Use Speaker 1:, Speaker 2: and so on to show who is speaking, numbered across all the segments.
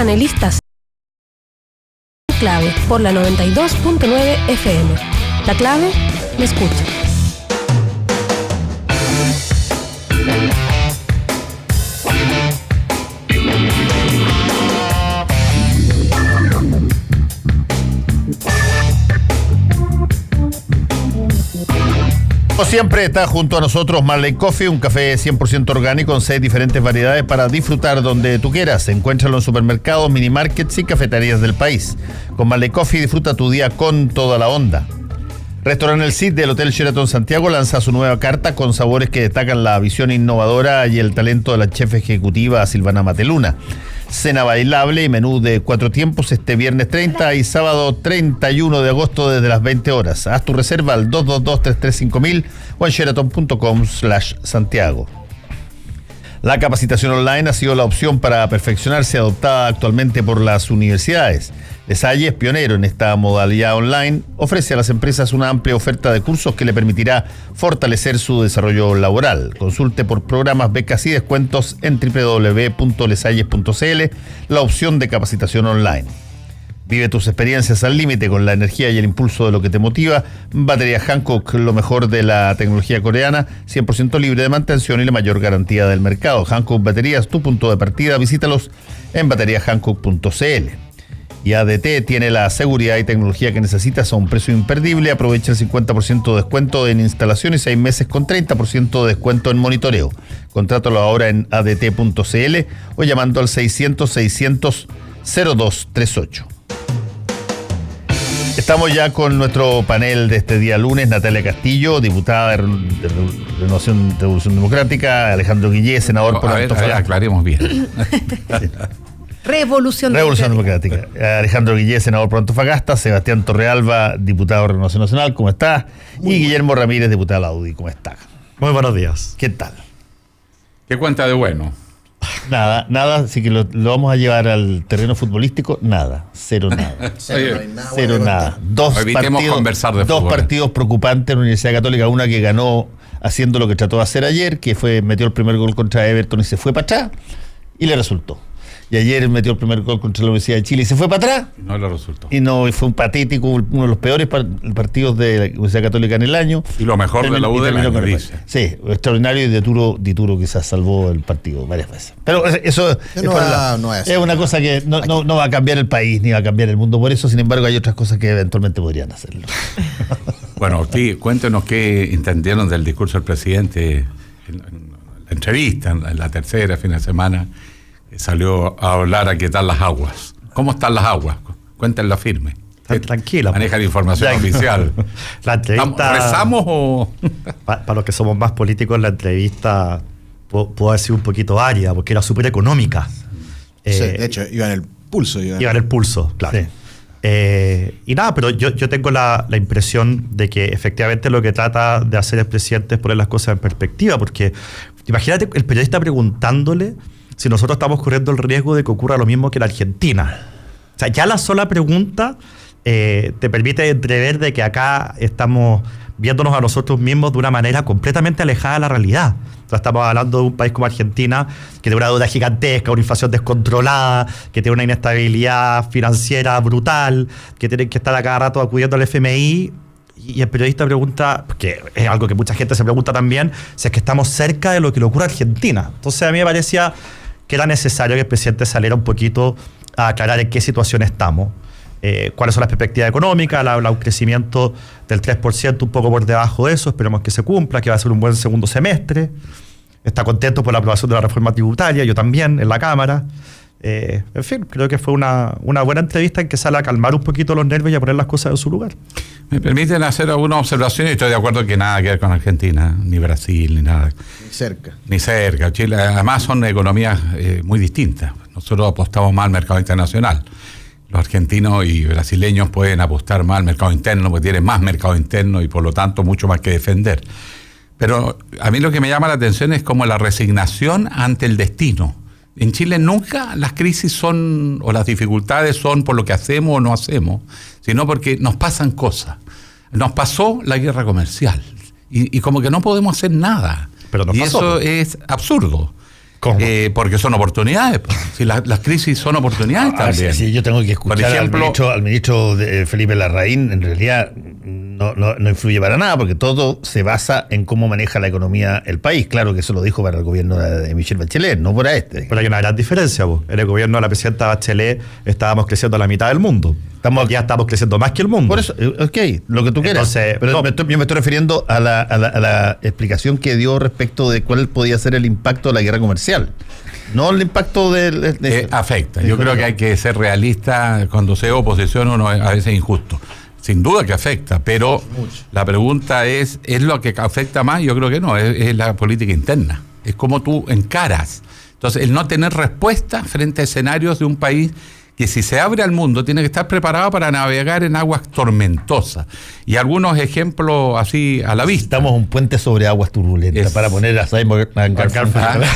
Speaker 1: panelistas. Clave por la 92.9 FM. La clave me escucha.
Speaker 2: Como siempre está junto a nosotros Marley Coffee, un café 100% orgánico con 6 diferentes variedades para disfrutar donde tú quieras. Encuéntralo en supermercados, minimarkets y cafeterías del país. Con Marley Coffee disfruta tu día con toda la onda. Restaurante El Cid del Hotel Sheraton Santiago lanza su nueva carta con sabores que destacan la visión innovadora y el talento de la chef ejecutiva Silvana Mateluna. Cena bailable y menú de 4 tiempos este viernes 30 y sábado 31 de agosto desde las 20 horas. Haz tu reserva al 222-335.000 o en sheraton.com/Santiago. La capacitación online ha sido la opción para perfeccionarse adoptada actualmente por las universidades. Les Salle, pionero en esta modalidad online, ofrece a las empresas una amplia oferta de cursos que le permitirá fortalecer su desarrollo laboral. Consulte por programas, becas y descuentos en www.lesalles.cl, la opción de capacitación online. Vive tus experiencias al límite con la energía y el impulso de lo que te motiva. Batería Hankook, lo mejor de la tecnología coreana, 100% libre de mantención y la mayor garantía del mercado. Hankook Baterías, tu punto de partida. Visítalos en bateriahankook.cl. Y ADT tiene la seguridad y tecnología que necesitas a un precio imperdible. Aprovecha el 50% de descuento en instalación y 6 meses con 30% de descuento en monitoreo. Contrátalo ahora en adt.cl o llamando al 600-600-0238. Estamos ya con nuestro panel de este día lunes: Natalia Castillo, diputada de Renovación Revolución Democrática; Alejandro Guillé, senador por Antofagasta.
Speaker 3: Aclaremos bien.
Speaker 1: Revolución
Speaker 2: Democrática. Alejandro Guillé, senador por Antofagasta; Sebastián Torrealba, diputado de Renovación Nacional, ¿cómo está? Y Guillermo Ramírez, diputado de la UDI, ¿cómo está?
Speaker 4: Muy buenos días.
Speaker 2: ¿Qué tal?
Speaker 3: ¿Qué cuenta de bueno?
Speaker 2: Nada, así que lo vamos a llevar al terreno futbolístico, cero nada. Cero nada. Dos partidos preocupantes en la Universidad Católica, una que ganó haciendo lo que trató de hacer ayer, que metió el primer gol contra Everton y se fue para atrás, y le resultó. Y ayer metió el primer gol contra la Universidad de Chile y se fue para atrás.
Speaker 3: No le resultó.
Speaker 2: Y fue un patético, uno de los peores partidos de la Universidad Católica en el año.
Speaker 3: Y lo mejor de la U del año, dice.
Speaker 2: Sí, extraordinario, y de Turo quizás salvó el partido varias veces. Pero eso es una cosa que no va a cambiar el país ni va a cambiar el mundo por eso. Sin embargo, hay otras cosas que eventualmente podrían hacerlo.
Speaker 3: Bueno, cuéntenos qué entendieron del discurso del presidente en la entrevista, en la tercera fin de semana. Salió a hablar a qué tal las aguas. ¿Cómo están las aguas? Cuéntenla firme.
Speaker 4: Tranquila.
Speaker 3: Maneja la información oficial.
Speaker 4: La entrevista,
Speaker 3: ¿rezamos o...?
Speaker 4: Para los que somos más políticos, la entrevista pudo haber sido un poquito árida, porque era súper económica.
Speaker 5: Sí, de hecho, iba en el pulso.
Speaker 4: Iba en el pulso, claro. Sí. Y nada, pero yo tengo la impresión de que efectivamente lo que trata de hacer el presidente es poner las cosas en perspectiva, porque imagínate el periodista preguntándole si nosotros estamos corriendo el riesgo de que ocurra lo mismo que en Argentina. O sea, ya la sola pregunta te permite entrever de que acá estamos viéndonos a nosotros mismos de una manera completamente alejada de la realidad. O sea, estamos hablando de un país como Argentina, que tiene una deuda gigantesca, una inflación descontrolada, que tiene una inestabilidad financiera brutal, que tienen que estar a cada rato acudiendo al FMI. Y el periodista pregunta, porque es algo que mucha gente se pregunta también, si es que estamos cerca de lo que le ocurre a Argentina. Entonces a mí me parecía que era necesario que el presidente saliera un poquito a aclarar en qué situación estamos, cuáles son las perspectivas económicas, un crecimiento del 3%, un poco por debajo de eso, esperemos que se cumpla, que va a ser un buen segundo semestre. Está contento por la aprobación de la reforma tributaria, yo también, en la Cámara. En fin, creo que fue una buena entrevista en que sale a calmar un poquito los nervios y a poner las cosas en su lugar.
Speaker 3: Me permiten hacer alguna observación, y estoy de acuerdo que nada que ver con Argentina, ni Brasil, ni nada. Ni cerca. Chile, además, son economías muy distintas. Nosotros apostamos más al mercado internacional. Los argentinos y brasileños pueden apostar más al mercado interno, porque tienen más mercado interno y por lo tanto mucho más que defender. Pero a mí lo que me llama la atención es como la resignación ante el destino. En Chile nunca las crisis son, o las dificultades son por lo que hacemos o no hacemos, sino porque nos pasan cosas. Nos pasó la guerra comercial y como que no podemos hacer nada.
Speaker 4: Pero nos
Speaker 3: y
Speaker 4: pasó.
Speaker 3: Eso es absurdo.
Speaker 4: ¿Cómo?
Speaker 3: Porque son oportunidades. Si las crisis son oportunidades también.
Speaker 2: Sí, yo tengo que escuchar
Speaker 3: Por ejemplo,
Speaker 2: al ministro de Felipe Larraín. En realidad no influye para nada, porque todo se basa en cómo maneja la economía el país. Claro que eso lo dijo para el gobierno de Michelle Bachelet, no para este.
Speaker 4: Pero hay una gran diferencia, vos. En el gobierno de la presidenta Bachelet estábamos creciendo a la mitad del mundo. Ya estamos creciendo más que el mundo.
Speaker 2: Por eso, ok, lo que tú quieras.
Speaker 4: Entonces,
Speaker 2: pero yo me estoy refiriendo a la explicación que dio respecto de cuál podía ser el impacto de la guerra comercial. No el impacto
Speaker 3: afecta. Yo creo que hay que ser realista. Cuando se oposición uno es a veces injusto. Sin duda que afecta, pero la pregunta ¿es lo que afecta más? Yo creo que no, es la política interna. Es como tú encaras. Entonces, el no tener respuesta frente a escenarios de un país que si se abre al mundo tiene que estar preparado para navegar en aguas tormentosas. Y algunos ejemplos así a la vista.
Speaker 2: Estamos un puente sobre aguas turbulentas para poner a Simon Garfunkel.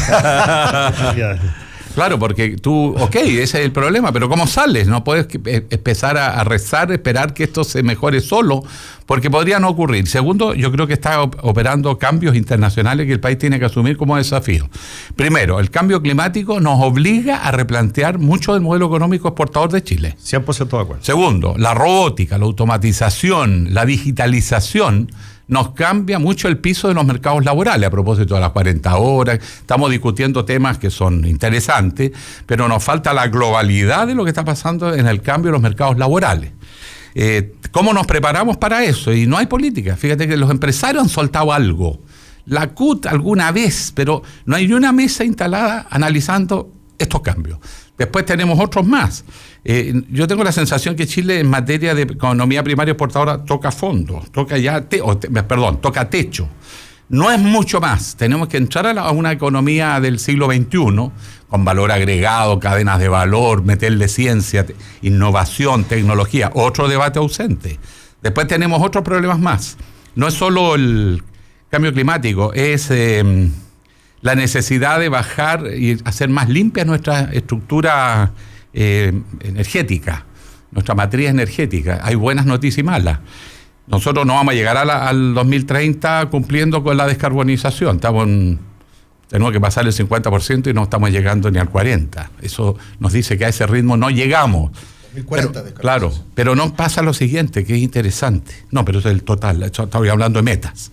Speaker 3: Claro, porque tú, ese es el problema, pero ¿cómo sales? No puedes empezar a rezar, esperar que esto se mejore solo, porque podría no ocurrir. Segundo, yo creo que está operando cambios internacionales que el país tiene que asumir como desafío. Primero, el cambio climático nos obliga a replantear mucho del modelo económico exportador de Chile.
Speaker 4: 100% de acuerdo.
Speaker 3: Segundo, la robótica, la automatización, la digitalización nos cambia mucho el piso de los mercados laborales. A propósito de las 40 horas, estamos discutiendo temas que son interesantes, pero nos falta la globalidad de lo que está pasando en el cambio de los mercados laborales. ¿Cómo nos preparamos para eso? Y no hay política. Fíjate que los empresarios han soltado algo. La CUT alguna vez, pero no hay ni una mesa instalada analizando estos cambios. Después tenemos otros más. Yo tengo la sensación que Chile en materia de economía primaria exportadora toca fondo, toca techo. No es mucho más. Tenemos que entrar a una economía del siglo XXI con valor agregado, cadenas de valor, meterle ciencia, innovación, tecnología. Otro debate ausente. Después tenemos otros problemas más. No es solo el cambio climático, es la necesidad de bajar y hacer más limpia nuestra estructura energética, nuestra matriz energética. Hay buenas noticias y malas. Nosotros no vamos a llegar al 2030 cumpliendo con la descarbonización. Tenemos que pasar el 50% y no estamos llegando ni al 40%. Eso nos dice que a ese ritmo no llegamos.
Speaker 5: 2040
Speaker 3: claro, pero no pasa lo siguiente, que es interesante. No, pero es el total. Estoy hablando de metas.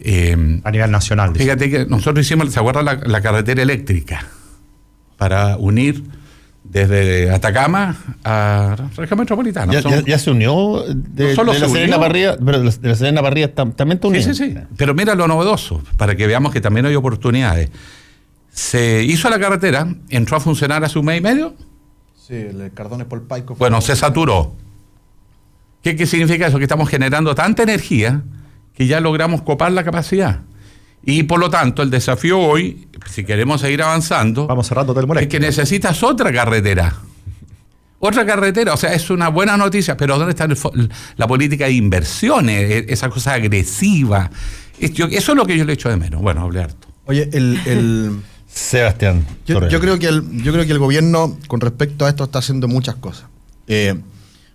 Speaker 4: A nivel nacional.
Speaker 3: Fíjate que nosotros hicimos, ¿se acuerda la carretera eléctrica? Para unir desde Atacama a región metropolitana.
Speaker 2: Ya se unió de la Serena Barría, pero de la Serena Barría también está unido.
Speaker 3: Sí. Pero mira lo novedoso, para que veamos que también hay oportunidades. Se hizo la carretera, entró a funcionar hace un mes y medio.
Speaker 5: Sí, el Cardones por Paico.
Speaker 3: Bueno, se saturó. ¿Qué significa eso? Que estamos generando tanta energía que ya logramos copar la capacidad. Y por lo tanto, el desafío hoy, si queremos seguir avanzando,
Speaker 4: vamos cerrando Hotel Molesto,
Speaker 3: es que necesitas otra carretera. Otra carretera, o sea, es una buena noticia, pero ¿dónde está la política de inversiones? Esa cosa agresiva. Eso es lo que yo le echo de menos. Bueno, hablé harto.
Speaker 5: Oye,
Speaker 2: Sebastián.
Speaker 5: Yo creo que el gobierno, con respecto a esto, está haciendo muchas cosas.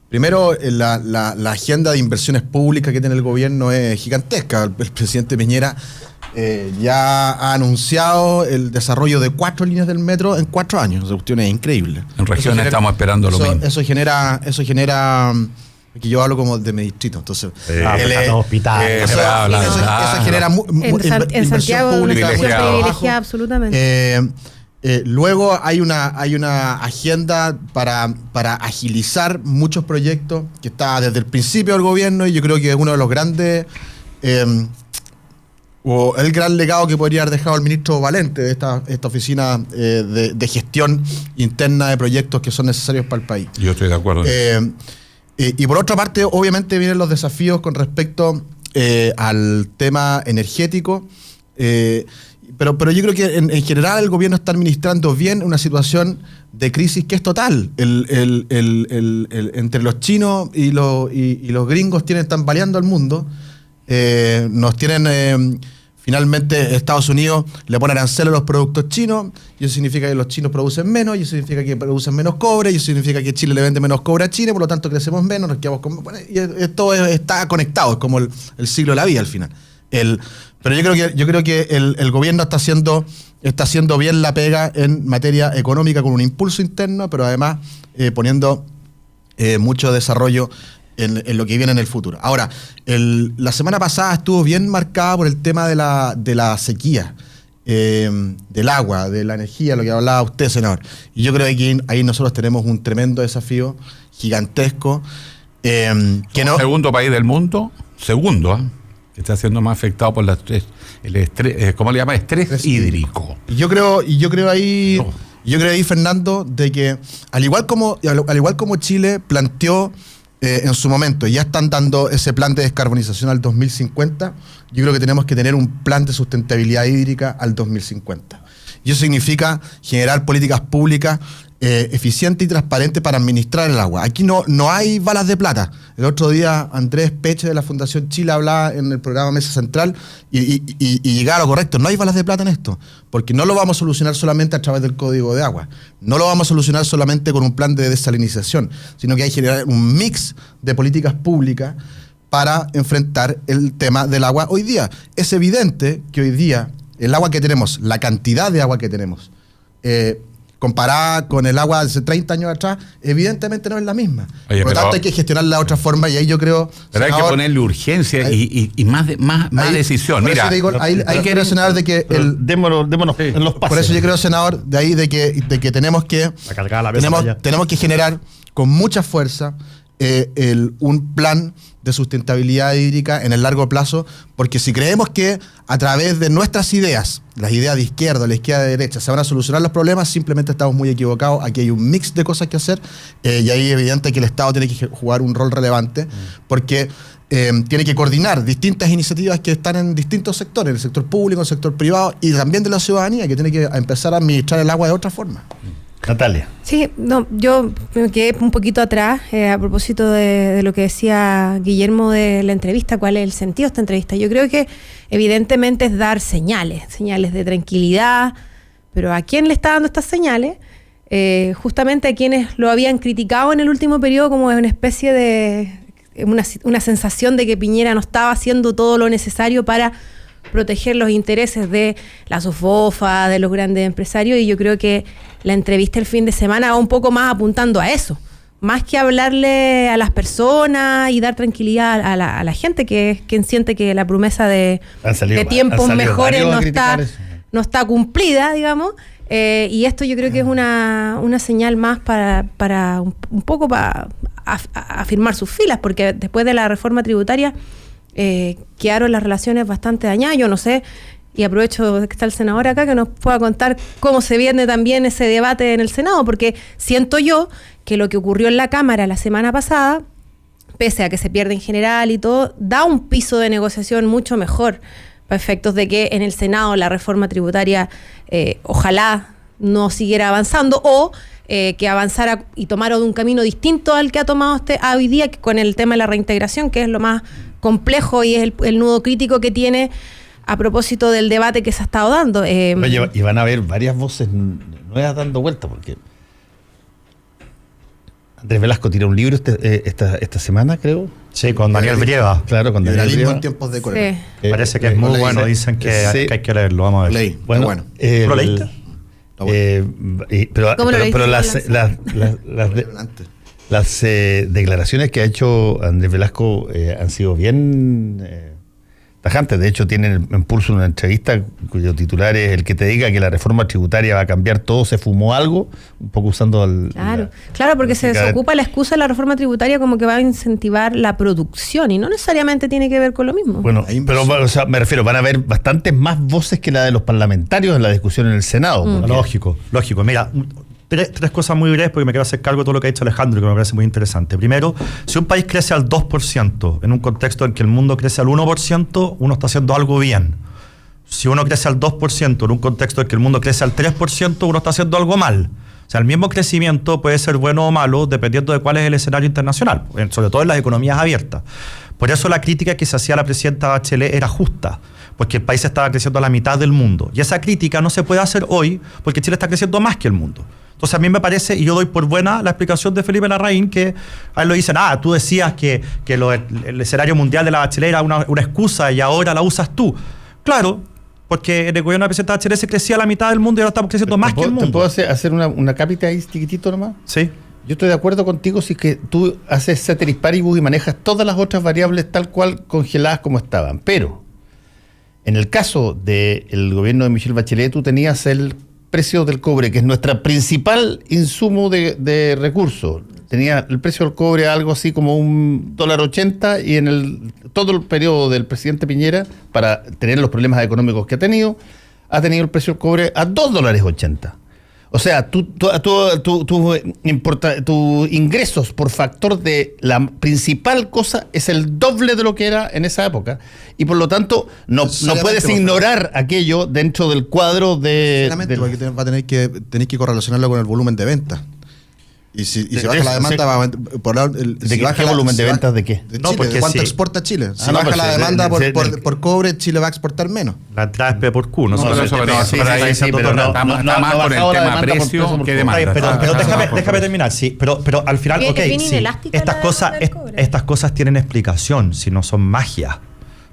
Speaker 5: Primero, la agenda de inversiones públicas que tiene el gobierno es gigantesca. El presidente Piñera ya ha anunciado el desarrollo de 4 líneas del metro en 4 años. Esa cuestión es increíble.
Speaker 3: En regiones estamos esperando lo mismo.
Speaker 5: Eso genera que yo hablo como de mi distrito, entonces
Speaker 1: hospitales.
Speaker 5: Eso genera
Speaker 1: en Santiago
Speaker 5: pública
Speaker 1: privilegiada absolutamente.
Speaker 5: Luego hay una agenda para agilizar muchos proyectos que está desde el principio del gobierno, y yo creo que es uno de los grandes o el gran legado que podría haber dejado el ministro Valente de esta oficina de gestión interna de proyectos que son necesarios para el país.
Speaker 3: Yo estoy de acuerdo.
Speaker 5: Y por otra parte, obviamente vienen los desafíos con respecto al tema energético. Pero yo creo que en general el gobierno está administrando bien una situación de crisis que es total. Entre los chinos y los gringos están baleando al mundo. Nos tienen finalmente Estados Unidos le pone arancel a los productos chinos, y eso significa que los chinos producen menos, y eso significa que producen menos cobre, y eso significa que Chile le vende menos cobre a China, por lo tanto crecemos menos, nos quedamos con... Bueno, y todo está conectado, es como el ciclo de la vida al final. Pero yo creo que el gobierno está haciendo está haciendo bien la pega en materia económica con un impulso interno, pero además poniendo mucho desarrollo en lo que viene en el futuro. Ahora, la semana pasada estuvo bien marcada por el tema de la sequía, del agua, de la energía, lo que hablaba usted, senador. Y yo creo que ahí nosotros tenemos un tremendo desafío gigantesco.
Speaker 3: Segundo país del mundo, que está siendo más afectado por el estrés, ¿cómo le llama? Estrés hídrico.
Speaker 5: Y yo creo ahí, Fernando, de que al igual como Chile planteó en su momento, ya están dando ese plan de descarbonización al 2050, yo creo que tenemos que tener un plan de sustentabilidad hídrica al 2050. Y eso significa generar políticas públicas eficientes y transparentes para administrar el agua. Aquí no hay balas de plata. El otro día Andrés Peche de la Fundación Chile hablaba en el programa Mesa Central y llegaba a lo correcto. No hay balas de plata en esto, porque no lo vamos a solucionar solamente a través del Código de Agua. No lo vamos a solucionar solamente con un plan de desalinización, sino que hay que generar un mix de políticas públicas para enfrentar el tema del agua hoy día. Es evidente que hoy día el agua que tenemos, la cantidad de agua que tenemos, comparada con el agua de hace 30 años atrás, evidentemente no es la misma.
Speaker 3: Oye,
Speaker 5: por lo tanto, hay que gestionarla de otra forma y ahí yo creo...
Speaker 3: Pero senador, hay que ponerle urgencia y más decisión. Mira,
Speaker 5: ahí quiero, senador, de que...
Speaker 2: Démonos en los pasos.
Speaker 5: Por eso yo creo, senador, de ahí de que tenemos que generar con mucha fuerza un plan de sustentabilidad hídrica en el largo plazo, porque si creemos que a través de nuestras ideas, las ideas de izquierda, la izquierda de derecha, se van a solucionar los problemas, simplemente estamos muy equivocados. Aquí hay un mix de cosas que hacer y ahí es evidente que el Estado tiene que jugar un rol relevante, porque tiene que coordinar distintas iniciativas que están en distintos sectores, el sector público, el sector privado y también de la ciudadanía, que tiene que empezar a administrar el agua de otra forma.
Speaker 2: Natalia.
Speaker 1: Sí, no, yo me quedé un poquito atrás a propósito de lo que decía Guillermo de la entrevista, cuál es el sentido de esta entrevista. Yo creo que evidentemente es dar señales de tranquilidad, pero ¿a quién le está dando estas señales? Justamente a quienes lo habían criticado en el último periodo como una especie de una sensación de que Piñera no estaba haciendo todo lo necesario para proteger los intereses de la SOFOFA, de los grandes empresarios, y yo creo que la entrevista el fin de semana va un poco más apuntando a eso, más que hablarle a las personas y dar tranquilidad a la gente, que es quien siente que la promesa de tiempos mejores no está cumplida, digamos, y esto yo creo que es una señal más para un poco para afirmar sus filas, porque después de la reforma tributaria quedaron las relaciones bastante dañadas. Yo no sé, y aprovecho que está el senador acá, que nos pueda contar cómo se viene también ese debate en el Senado, porque siento yo que lo que ocurrió en la Cámara la semana pasada, pese a que se pierde en general y todo, da un piso de negociación mucho mejor para efectos de que en el Senado la reforma tributaria ojalá no siguiera avanzando o que avanzara y tomara un camino distinto al que ha tomado hoy día con el tema de la reintegración, que es lo más complejo y es el nudo crítico que tiene a propósito del debate que se ha estado dando.
Speaker 2: Oye, y van a haber varias voces nuevas dando vuelta, porque Andrés Velasco tira un libro esta semana, creo.
Speaker 4: Sí, con Daniel Brieva.
Speaker 2: Claro, con Daniel Brieva.
Speaker 5: En tiempos de Corona.
Speaker 1: Sí.
Speaker 4: Parece que es muy bueno, dicen que hay que leerlo, vamos a ver.
Speaker 5: Leí,
Speaker 2: bueno.
Speaker 4: ¿Lo leíste?
Speaker 2: Pero las declaraciones que ha hecho Andrés Velasco han sido bien tajantes. De hecho, tienen en Pulso una entrevista cuyo titular es: el que te diga que la reforma tributaria va a cambiar todo, se fumó algo, un poco usando
Speaker 1: Claro, porque se ocupa la excusa de la reforma tributaria como que va a incentivar la producción y no necesariamente tiene que ver con lo mismo.
Speaker 2: Bueno, pero o sea, me refiero, van a haber bastantes más voces que la de los parlamentarios en la discusión en el Senado.
Speaker 4: Lógico. Mira, tres cosas muy breves porque me quiero hacer cargo de todo lo que ha dicho Alejandro, que me parece muy interesante. Primero, si un país crece al 2% en un contexto en que el mundo crece al 1%, uno está haciendo algo bien. Si uno crece al 2% en un contexto en que el mundo crece al 3%, uno está haciendo algo mal. O sea, el mismo crecimiento puede ser bueno o malo dependiendo de cuál es el escenario internacional, sobre todo en las economías abiertas. Por eso la crítica que se hacía a la presidenta Bachelet era justa, porque el país estaba creciendo a la mitad del mundo. Y esa crítica no se puede hacer hoy porque Chile está creciendo más que el mundo. Entonces a mí me parece, y yo doy por buena la explicación de Felipe Larraín, que a él lo dicen, tú decías que el escenario mundial de la Bachelet era una excusa y ahora la usas tú. Claro, Porque en el gobierno del presidente Bachelet se crecía la mitad del mundo y ahora estamos creciendo más que el mundo.
Speaker 2: ¿Te puedo hacer una cápita ahí chiquitito nomás?
Speaker 4: Sí.
Speaker 2: Yo estoy de acuerdo contigo si es que tú haces ceteris paribus y manejas todas las otras variables tal cual congeladas como estaban. Pero en el caso del gobierno de Michelle Bachelet, tú tenías el precio del cobre, que es nuestra principal insumo de recursos. Tenía el precio del cobre algo así como $1.80 y en todo el periodo del presidente Piñera, para tener los problemas económicos que ha tenido el precio del cobre a $2.80. O sea, tus ingresos por factor de la principal cosa es el doble de lo que era en esa época. Y por lo tanto, no puedes ignorar aquello dentro del cuadro de...
Speaker 5: Porque va a tener que correlacionarlo con el volumen de ventas. Y si baja la demanda,
Speaker 2: ¿De qué volumen de ventas de qué?
Speaker 5: De Chile, ¿de cuánto exporta Chile? Si baja la demanda por cobre, Chile va a exportar menos.
Speaker 4: La entrada es P por Q, ¿no?
Speaker 3: Está más por el tema precio que demanda.
Speaker 4: Pero déjame terminar, sí. Pero al final, ok, sí, estas cosas tienen explicación, si no son magia.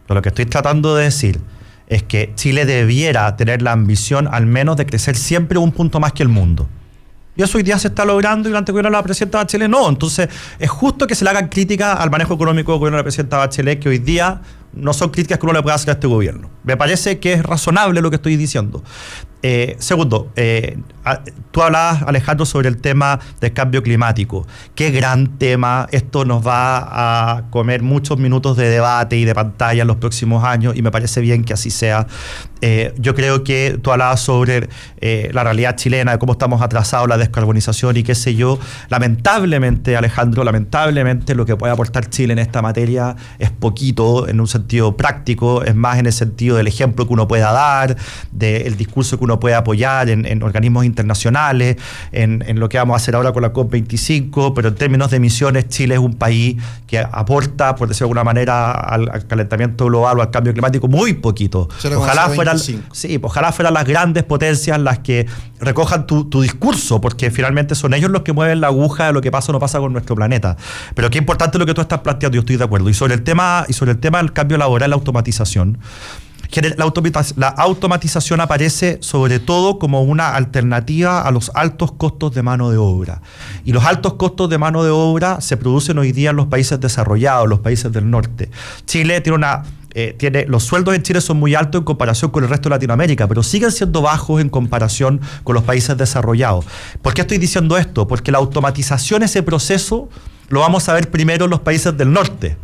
Speaker 4: Pero lo que estoy tratando de decir es que Chile debiera tener la ambición al menos de crecer siempre un punto más que el mundo. Y eso hoy día se está logrando y durante el gobierno de la presidenta Bachelet no. Entonces, es justo que se le hagan críticas al manejo económico del gobierno de la presidenta Bachelet, que hoy día no son críticas que uno le pueda hacer a este gobierno. Me parece que es razonable lo que estoy diciendo. Segundo, tú hablabas, Alejandro, sobre el tema del cambio climático. Qué gran tema. Esto nos va a comer muchos minutos de debate y de pantalla en los próximos años y me parece bien que así sea. Yo creo que tú hablabas sobre la realidad chilena, de cómo estamos atrasados, la descarbonización y qué sé yo. Lamentablemente, Alejandro, lo que puede aportar Chile en esta materia es poquito en un sentido práctico, es más en el sentido del ejemplo que uno pueda dar, del discurso que uno puede apoyar en organismos internacionales, en lo que vamos a hacer ahora con la COP25, pero en términos de emisiones, Chile es un país que aporta, por decirlo de alguna manera, al calentamiento global o al cambio climático muy poquito. Ojalá fueran las grandes potencias las que recojan tu discurso, porque finalmente son ellos los que mueven la aguja de lo que pasa o no pasa con nuestro planeta. Pero qué importante lo que tú estás planteando, yo estoy de acuerdo. Y sobre el tema del cambio laboral, la automatización. La automatización aparece sobre todo como una alternativa a los altos costos de mano de obra. Y los altos costos de mano de obra se producen hoy día en los países desarrollados, los países del norte. Chile tiene los sueldos en Chile son muy altos en comparación con el resto de Latinoamérica, pero siguen siendo bajos en comparación con los países desarrollados. ¿Por qué estoy diciendo esto? Porque la automatización, ese proceso, lo vamos a ver primero en los países del norte.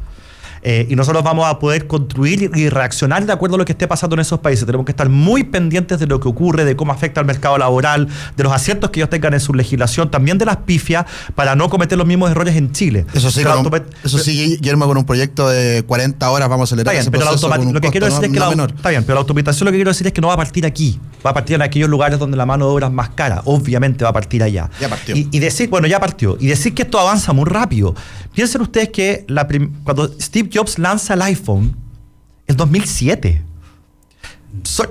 Speaker 4: Y nosotros vamos a poder construir y reaccionar de acuerdo a lo que esté pasando en esos países. Tenemos que estar muy pendientes de lo que ocurre, de cómo afecta al mercado laboral, de los aciertos que ellos tengan en su legislación, también de las pifias, para no cometer los mismos errores en Chile.
Speaker 5: Eso sí, Guillermo, con un proyecto de 40 horas vamos a acelerar ese proceso con un costo menor.
Speaker 4: Está bien, pero la automatización, lo que quiero decir es que no va a partir aquí, va a partir en aquellos lugares donde la mano de obra es más cara. Obviamente va a partir allá.
Speaker 5: Ya partió.
Speaker 4: Ya partió. Y decir que esto avanza muy rápido. Piensen ustedes que cuando Steve Jobs lanza el iPhone, el 2007.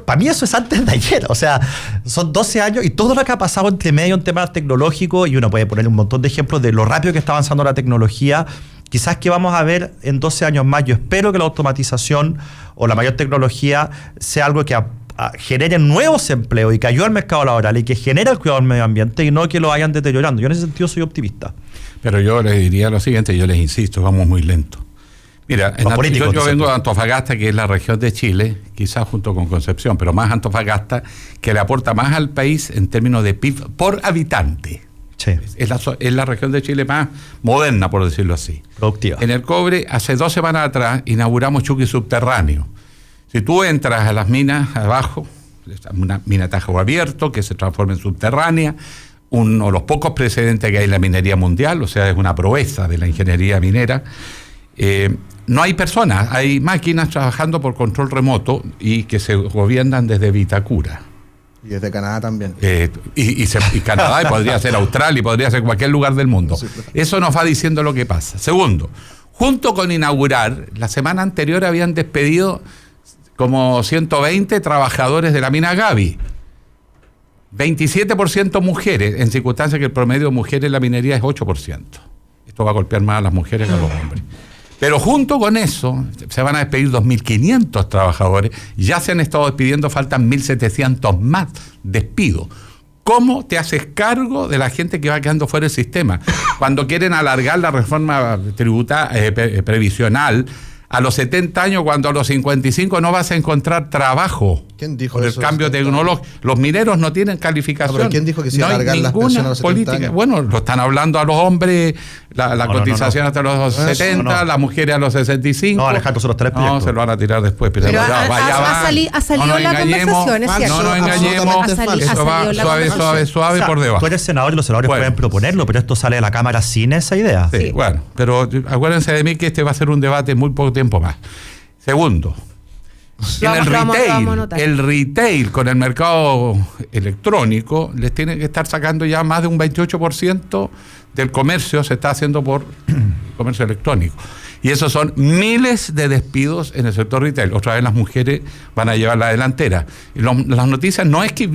Speaker 4: Para mí eso es antes de ayer. O sea, son 12 años y todo lo que ha pasado entre medio en temas tecnológicos, y uno puede poner un montón de ejemplos de lo rápido que está avanzando la tecnología. Quizás que vamos a ver en 12 años más. Yo espero que la automatización o la mayor tecnología sea algo que genere nuevos empleos y que ayude al mercado laboral y que genere el cuidado del medio ambiente y no que lo vayan deteriorando. Yo en ese sentido soy optimista.
Speaker 3: Pero yo les diría lo siguiente, yo les insisto, vamos muy lento. Mira, yo vengo de Antofagasta, que es la región de Chile, quizás junto con Concepción, pero más Antofagasta, que le aporta más al país en términos de PIB por habitante.
Speaker 4: Sí.
Speaker 3: Es la región de Chile más moderna, por decirlo así.
Speaker 4: Productiva.
Speaker 3: En el cobre, hace 2 semanas atrás, inauguramos Chuqui Subterráneo. Si tú entras a las minas abajo, una mina Tajo Abierto, que se transforma en subterránea, uno de los pocos precedentes que hay en la minería mundial, o sea, es una proeza de la ingeniería minera. No hay personas, hay máquinas trabajando por control remoto y que se gobiernan desde Vitacura.
Speaker 5: Y desde Canadá también.
Speaker 3: Y Canadá, y podría ser Australia, y podría ser cualquier lugar del mundo. Eso nos va diciendo lo que pasa. Segundo, junto con inaugurar, la semana anterior habían despedido como 120 trabajadores de la mina Gaby. 27% mujeres, en circunstancias que el promedio de mujeres en la minería es 8%. Esto va a golpear más a las mujeres que a los hombres. Pero junto con eso, se van a despedir 2.500 trabajadores. Ya se han estado despidiendo, faltan 1.700 más despidos. ¿Cómo te haces cargo de la gente que va quedando fuera del sistema? Cuando quieren alargar la reforma previsional a los 70 años, cuando a los 55 no vas a encontrar trabajo.
Speaker 5: ¿Quién dijo
Speaker 3: por
Speaker 5: eso?
Speaker 3: el cambio tecnológico. Los mineros no tienen calificación.
Speaker 5: ¿Pero quién dijo que se iba a alargar las pensiones a los 70 años?
Speaker 3: Bueno, lo están hablando a los hombres, la cotización hasta los 70, las mujeres a los 65.
Speaker 4: No, Alejandro, son los tres proyectos.
Speaker 3: No, se lo van a tirar después.
Speaker 1: Pero ha salido la conversación, es cierto.
Speaker 3: No nos engañemos, eso va suave por debajo.
Speaker 4: Tú eres senador y los senadores pueden proponerlo, pero esto sale de la Cámara sin esa idea.
Speaker 3: Sí, bueno, pero acuérdense de mí que este va a ser un debate muy poco tiempo más. Segundo, el retail con el mercado electrónico les tiene que estar sacando ya más de un 28% del comercio, se está haciendo por comercio electrónico. Y esos son miles de despidos en el sector retail. Otra vez las mujeres van a llevar la delantera. Y las noticias no es que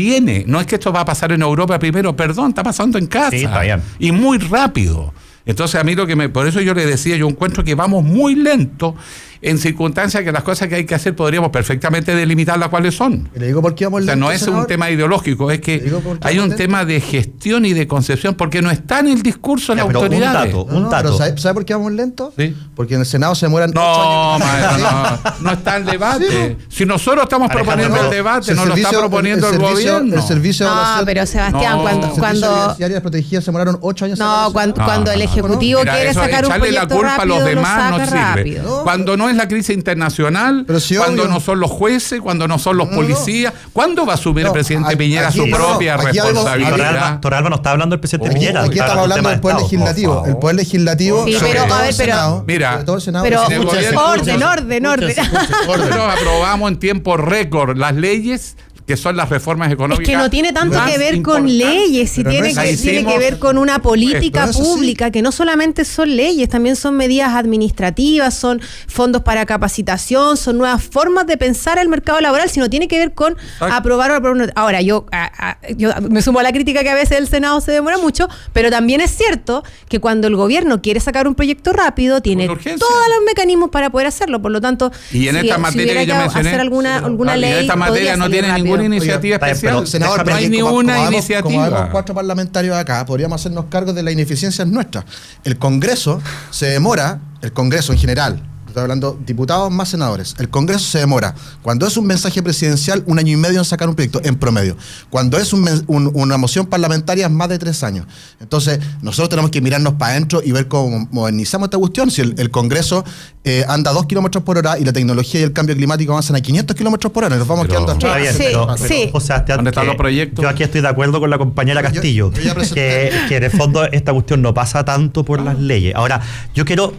Speaker 3: no es que esto va a pasar en Europa primero, perdón, está pasando en casa.
Speaker 4: Sí, está bien.
Speaker 3: Y muy rápido. Entonces a mí por eso yo le decía, yo encuentro que vamos muy lento en circunstancias que las cosas que hay que hacer podríamos perfectamente delimitarlas cuáles son.
Speaker 5: Y le digo por qué vamos lento,
Speaker 3: no es
Speaker 5: senador.
Speaker 3: un tema ideológico, es que hay un tema de gestión y de concepción, porque no está en el discurso de las autoridades.
Speaker 4: Un dato.
Speaker 5: Pero ¿sabe por qué vamos lento?
Speaker 3: ¿Sí?
Speaker 5: Porque en el Senado se demoran 8 años.
Speaker 3: No está el debate. Si nosotros estamos proponiendo el debate, no lo está proponiendo el gobierno.
Speaker 5: El servicio de
Speaker 1: No, pero Sebastián, cuando
Speaker 5: áreas protegidas se demoraron 8 años.
Speaker 1: Cuando el Ejecutivo quiere sacar un proyecto
Speaker 3: la culpa
Speaker 1: rápido,
Speaker 3: a los demás
Speaker 1: lo
Speaker 3: no
Speaker 1: saca
Speaker 3: sirve.
Speaker 1: rápido.
Speaker 3: Cuando no es la crisis internacional, cuando no son los jueces, cuando no son los policías, ¿cuándo va a asumir el presidente Piñera su propia responsabilidad?
Speaker 4: Torralba no está hablando del presidente Piñera.
Speaker 5: Aquí estamos hablando del Poder Legislativo. El Poder Legislativo.
Speaker 1: Sí, pero a ver, pero
Speaker 3: mira,
Speaker 1: orden.
Speaker 3: Nosotros aprobamos en tiempo récord las leyes que son las reformas económicas.
Speaker 1: Es que no tiene tanto que ver con leyes, si tiene que ver con una política pública, que no solamente son leyes, también son medidas administrativas, son fondos para capacitación, son nuevas formas de pensar el mercado laboral, sino tiene que ver con aprobar o aprobar. Ahora, yo me sumo a la crítica que a veces el Senado se demora mucho, pero también es cierto que cuando el gobierno quiere sacar un proyecto rápido, tiene todos los mecanismos para poder hacerlo, por lo tanto,
Speaker 3: y en esta materia que yo mencioné,
Speaker 1: hacer alguna ley,
Speaker 3: en esta materia no tiene ninguna iniciativa especial.
Speaker 5: Pero, senador,
Speaker 3: no hay ninguna iniciativa.
Speaker 5: Como vemos 4 parlamentarios acá, podríamos hacernos cargo de las ineficiencias nuestras. El Congreso se demora, el Congreso en general, estoy hablando diputados más senadores, el Congreso se demora, cuando es un mensaje presidencial, 1 año y medio en sacar un proyecto, en promedio. Cuando es una moción parlamentaria, más de 3 años. Entonces, nosotros tenemos que mirarnos para adentro y ver cómo modernizamos esta cuestión. Si el Congreso anda a 2 kilómetros por hora y la tecnología y el cambio climático avanzan a 500 kilómetros por hora, nos vamos quedando atrás.
Speaker 4: O sea,
Speaker 3: ¿dónde están los proyectos?
Speaker 4: Yo aquí estoy de acuerdo con la compañera Castillo, que en el fondo esta cuestión no pasa tanto por las leyes. Ahora, yo quiero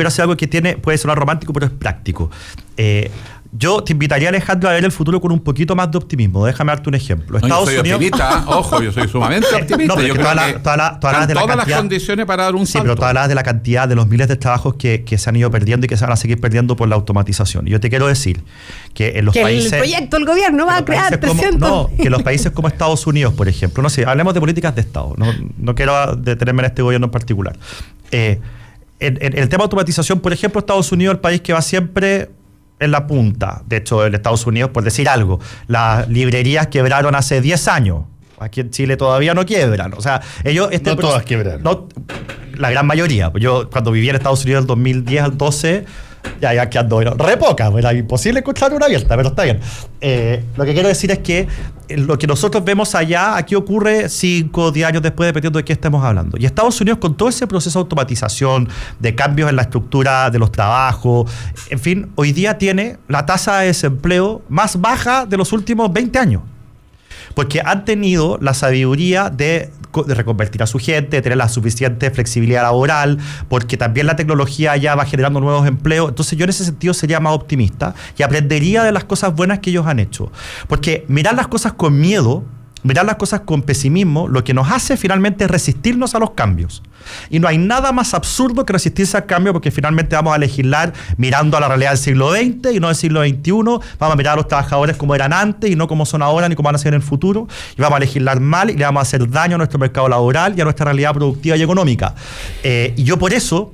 Speaker 4: hacer algo que puede sonar romántico, pero es práctico. Yo te invitaría, Alejandro, a ver el futuro con un poquito más de optimismo. Déjame darte un ejemplo.
Speaker 3: Yo soy optimista, ojo, yo soy sumamente optimista.
Speaker 4: No, pero
Speaker 3: yo creo que todas las condiciones para dar un salto.
Speaker 4: Sí, pero tú hablas de la cantidad, de los miles de trabajos que se han ido perdiendo y que se van a seguir perdiendo por la automatización. Y yo te quiero decir que en los países...
Speaker 1: el proyecto del gobierno va a crear 300...
Speaker 4: que los países como Estados Unidos, por ejemplo, no sé, hablemos de políticas de Estado. No quiero detenerme en este gobierno en particular. En el tema de automatización, por ejemplo, Estados Unidos es el país que va siempre en la punta. De hecho, en Estados Unidos, por decir algo, las librerías quebraron hace 10 años. Aquí en Chile todavía no quiebran. O sea, ellos...
Speaker 2: no todas quebraron.
Speaker 4: No, la gran mayoría. Yo cuando viví en Estados Unidos del 2010 al 12... Ya que ando, re poca, era imposible encontrar una abierta, pero está bien. Lo que quiero decir es que lo que nosotros vemos allá, aquí ocurre 5 o 10 años después, dependiendo de qué estemos hablando. Y Estados Unidos, con todo ese proceso de automatización, de cambios en la estructura de los trabajos, en fin, hoy día tiene la tasa de desempleo más baja de los últimos 20 años. Porque han tenido la sabiduría de reconvertir a su gente, de tener la suficiente flexibilidad laboral, porque también la tecnología ya va generando nuevos empleos. Entonces yo en ese sentido sería más optimista y aprendería de las cosas buenas que ellos han hecho. Porque mirar las cosas con miedo, mirar las cosas con pesimismo, lo que nos hace finalmente es resistirnos a los cambios. Y no hay nada más absurdo que resistirse al cambio, porque finalmente vamos a legislar mirando a la realidad del siglo XX y no del siglo XXI. Vamos a mirar a los trabajadores como eran antes y no como son ahora ni como van a ser en el futuro. Y vamos a legislar mal y le vamos a hacer daño a nuestro mercado laboral y a nuestra realidad productiva y económica. Y yo por eso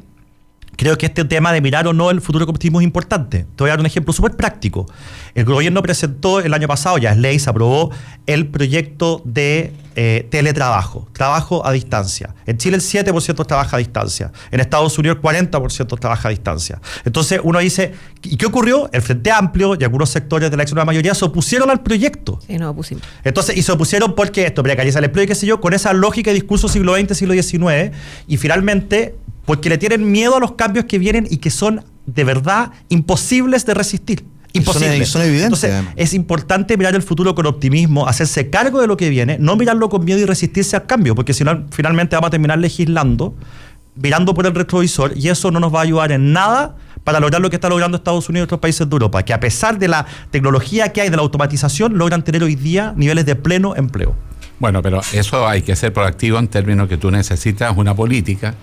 Speaker 4: creo que este tema de mirar o no el futuro competitivo es importante. Te voy a dar un ejemplo súper práctico. El gobierno presentó el año pasado, ya es ley, se aprobó el proyecto de teletrabajo, trabajo a distancia. En Chile el 7% trabaja a distancia. En Estados Unidos el 40% trabaja a distancia. Entonces uno dice, ¿y qué ocurrió? El Frente Amplio y algunos sectores de la extrema mayoría se opusieron al proyecto.
Speaker 1: Sí, no opusimos.
Speaker 4: Entonces, y se opusieron porque esto precariza el empleo y qué sé yo, con esa lógica y discurso siglo XX, siglo XIX, y finalmente porque le tienen miedo a los cambios que vienen y que son de verdad imposibles de resistir. Imposibles.
Speaker 5: Son evidentes.
Speaker 4: Entonces,
Speaker 5: además,
Speaker 4: es importante mirar el futuro con optimismo, hacerse cargo de lo que viene, no mirarlo con miedo y resistirse al cambio, porque si no, finalmente vamos a terminar legislando, mirando por el retrovisor, y eso no nos va a ayudar en nada para lograr lo que está logrando Estados Unidos y otros países de Europa, que a pesar de la tecnología que hay, de la automatización, logran tener hoy día niveles de pleno empleo.
Speaker 3: Bueno, pero eso hay que ser proactivo en términos que tú necesitas una política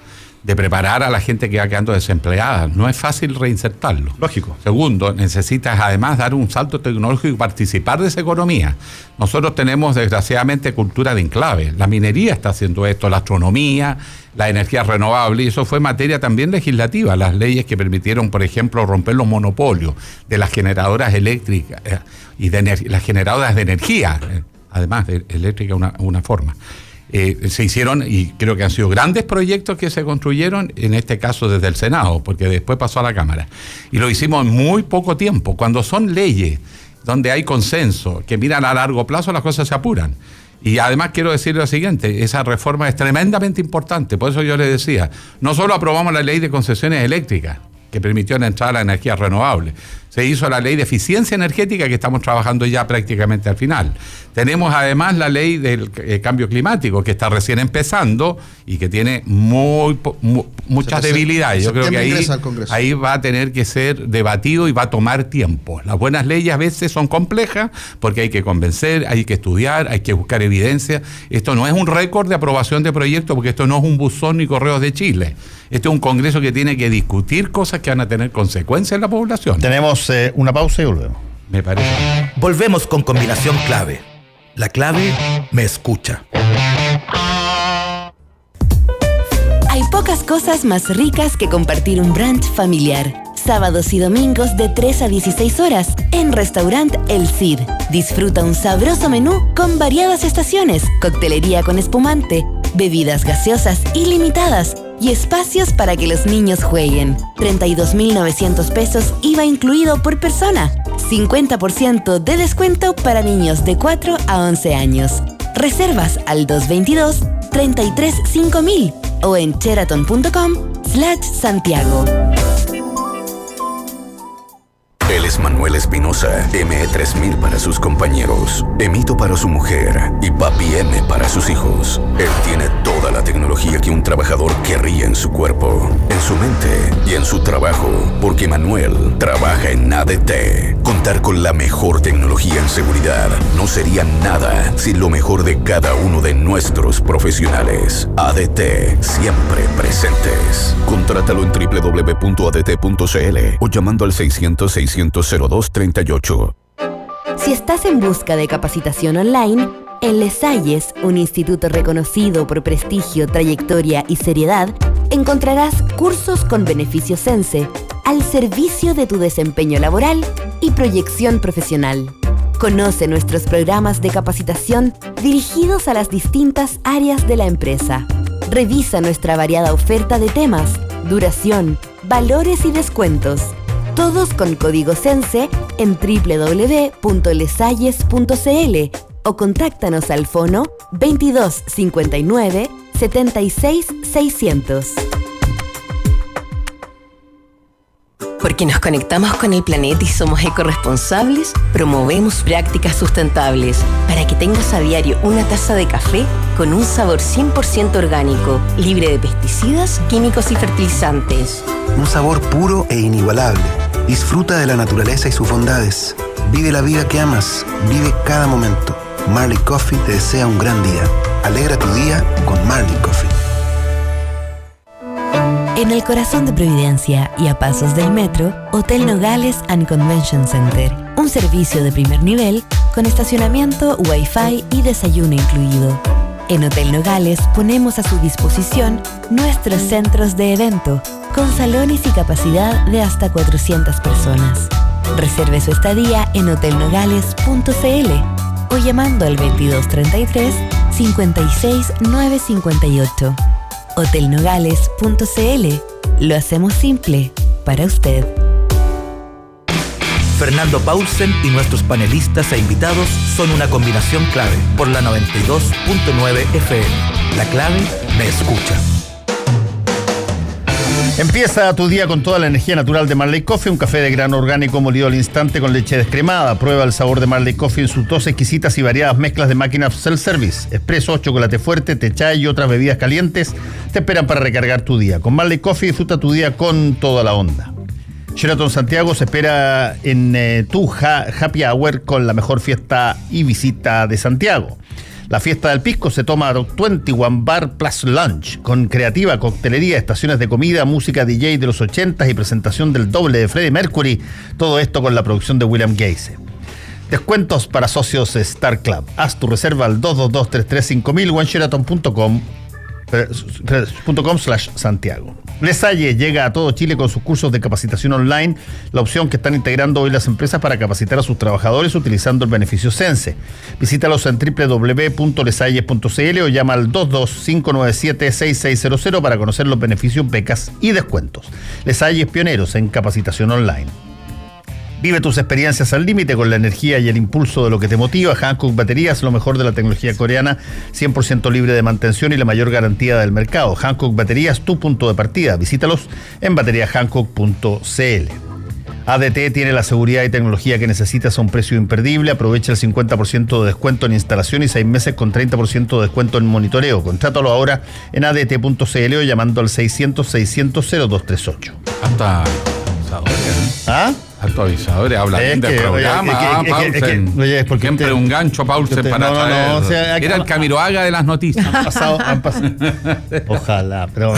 Speaker 3: de preparar a la gente que va quedando desempleada. No es fácil reinsertarlo.
Speaker 4: Lógico.
Speaker 3: Segundo, necesitas además dar un salto tecnológico y participar de esa economía. Nosotros tenemos desgraciadamente cultura de enclave. La minería está haciendo esto, la astronomía, la energía renovable, y eso fue materia también legislativa. Las leyes que permitieron, por ejemplo, romper los monopolios de las generadoras eléctricas y de las generadoras de energía, además de eléctrica una forma. Se hicieron, y creo que han sido grandes proyectos que se construyeron, en este caso desde el Senado, porque después pasó a la Cámara. Y lo hicimos en muy poco tiempo. Cuando son leyes donde hay consenso, que miran a largo plazo, las cosas se apuran. Y además quiero decir lo siguiente, esa reforma es tremendamente importante. Por eso yo les decía, no solo aprobamos la ley de concesiones eléctricas, que permitió la entrada a la energía renovable. Se hizo la ley de eficiencia energética, que estamos trabajando ya prácticamente al final. Tenemos además la ley del cambio climático, que está recién empezando y que tiene muchas debilidades. Yo creo que ahí va a tener que ser debatido y va a tomar tiempo. Las buenas leyes a veces son complejas porque hay que convencer, hay que estudiar, hay que buscar evidencia. Esto no es un récord de aprobación de proyectos, porque esto no es un buzón ni Correos de Chile. Este es un Congreso que tiene que discutir cosas que van a tener consecuencias en la población.
Speaker 2: Tenemos una pausa y volvemos.
Speaker 3: Me parece.
Speaker 6: Volvemos con Combinación Clave. La clave me escucha.
Speaker 7: Hay pocas cosas más ricas que compartir un brunch familiar. Sábados y domingos de 3 a 16 horas en Restaurant El Cid. Disfruta un sabroso menú con variadas estaciones, coctelería con espumante, bebidas gaseosas ilimitadas y espacios para que los niños jueguen. 32.900 pesos IVA incluido por persona. 50% de descuento para niños de 4 a 11 años. Reservas al 222-335000 o en sheraton.com/Santiago.
Speaker 8: Él es Manuel Espinosa, ME3000 para sus compañeros, Emito para su mujer y Papi M para sus hijos. Él tiene toda la tecnología que un trabajador querría en su cuerpo, en su mente y en su trabajo, porque Manuel trabaja en ADT. Contar con la mejor tecnología en seguridad no sería nada sin lo mejor de cada uno de nuestros profesionales. ADT, siempre presentes. Contrátalo en www.adt.cl o llamando al 600-600-0238.
Speaker 7: Si estás en busca de capacitación online, en Les Salles, un instituto reconocido por prestigio, trayectoria y seriedad, encontrarás cursos con beneficios Sense al servicio de tu desempeño laboral y proyección profesional. Conoce nuestros programas de capacitación dirigidos a las distintas áreas de la empresa. Revisa nuestra variada oferta de temas, duración, valores y descuentos. Todos con código Sense en www.lesalles.cl o contáctanos al fono 22 59 76 600.
Speaker 9: Porque nos conectamos con el planeta y somos ecorresponsables, promovemos prácticas sustentables para que tengas a diario una taza de café con un sabor 100% orgánico, libre de pesticidas, químicos y fertilizantes.
Speaker 10: Un sabor puro e inigualable. Disfruta de la naturaleza y sus bondades. Vive la vida que amas. Vive cada momento. Marley Coffee te desea un gran día. Alegra tu día con Marley Coffee.
Speaker 7: En el corazón de Providencia y a pasos del metro, Hotel Nogales and Convention Center. Un servicio de primer nivel con estacionamiento, Wi-Fi y desayuno incluido. En Hotel Nogales ponemos a su disposición nuestros centros de evento, con salones y capacidad de hasta 400 personas. Reserve su estadía en hotelnogales.cl o llamando al 2233 56958. Hotelnogales.cl. Lo hacemos simple para usted.
Speaker 6: Fernando Paulsen y nuestros panelistas e invitados son una combinación clave por la 92.9 FM. La clave me escucha.
Speaker 2: Empieza tu día con toda la energía natural de Marley Coffee, un café de grano orgánico molido al instante con leche descremada. Prueba el sabor de Marley Coffee en sus 2 exquisitas y variadas mezclas de máquinas self-service. Espresso, chocolate fuerte, té chai y otras bebidas calientes te esperan para recargar tu día. Con Marley Coffee disfruta tu día con toda la onda. Sheraton Santiago se espera en tu Happy Hour con la mejor fiesta y visita de Santiago. La fiesta del pisco se toma 21 Bar Plus Lunch, con creativa coctelería, estaciones de comida, música DJ de los 80s y presentación del doble de Freddie Mercury. Todo esto con la producción de William Gacy. Descuentos para socios Star Club. Haz tu reserva al 222-335.000 o en sheraton.com/Santiago. Lesalle llega a todo Chile con sus cursos de capacitación online, la opción que están integrando hoy las empresas para capacitar a sus trabajadores utilizando el beneficio Sense. Visítalos en www.lesalle.cl o llama al 22597-6600 para conocer los beneficios, becas y descuentos. Lesalle es pioneros en capacitación online. Vive tus experiencias al límite con la energía y el impulso de lo que te motiva. Hankook Baterías, lo mejor de la tecnología coreana, 100% libre de mantención y la mayor garantía del mercado. Hankook Baterías, tu punto de partida. Visítalos en bateriahankook.cl. ADT tiene la seguridad y tecnología que necesitas a un precio imperdible. Aprovecha el 50% de descuento en instalación y 6 meses con 30% de descuento en monitoreo. Contrátalo ahora en adt.cl o llamando al 600-600-0238.
Speaker 3: Hasta avisadores, ¿eh?
Speaker 2: ¿Ah?
Speaker 3: Alto avisadores, habla bien del programa. Paulsen. Siempre un gancho, Paulsen, para traer.
Speaker 2: o sea,
Speaker 3: era el Camiroaga de las noticias.
Speaker 2: Han pasado. Ojalá, pero...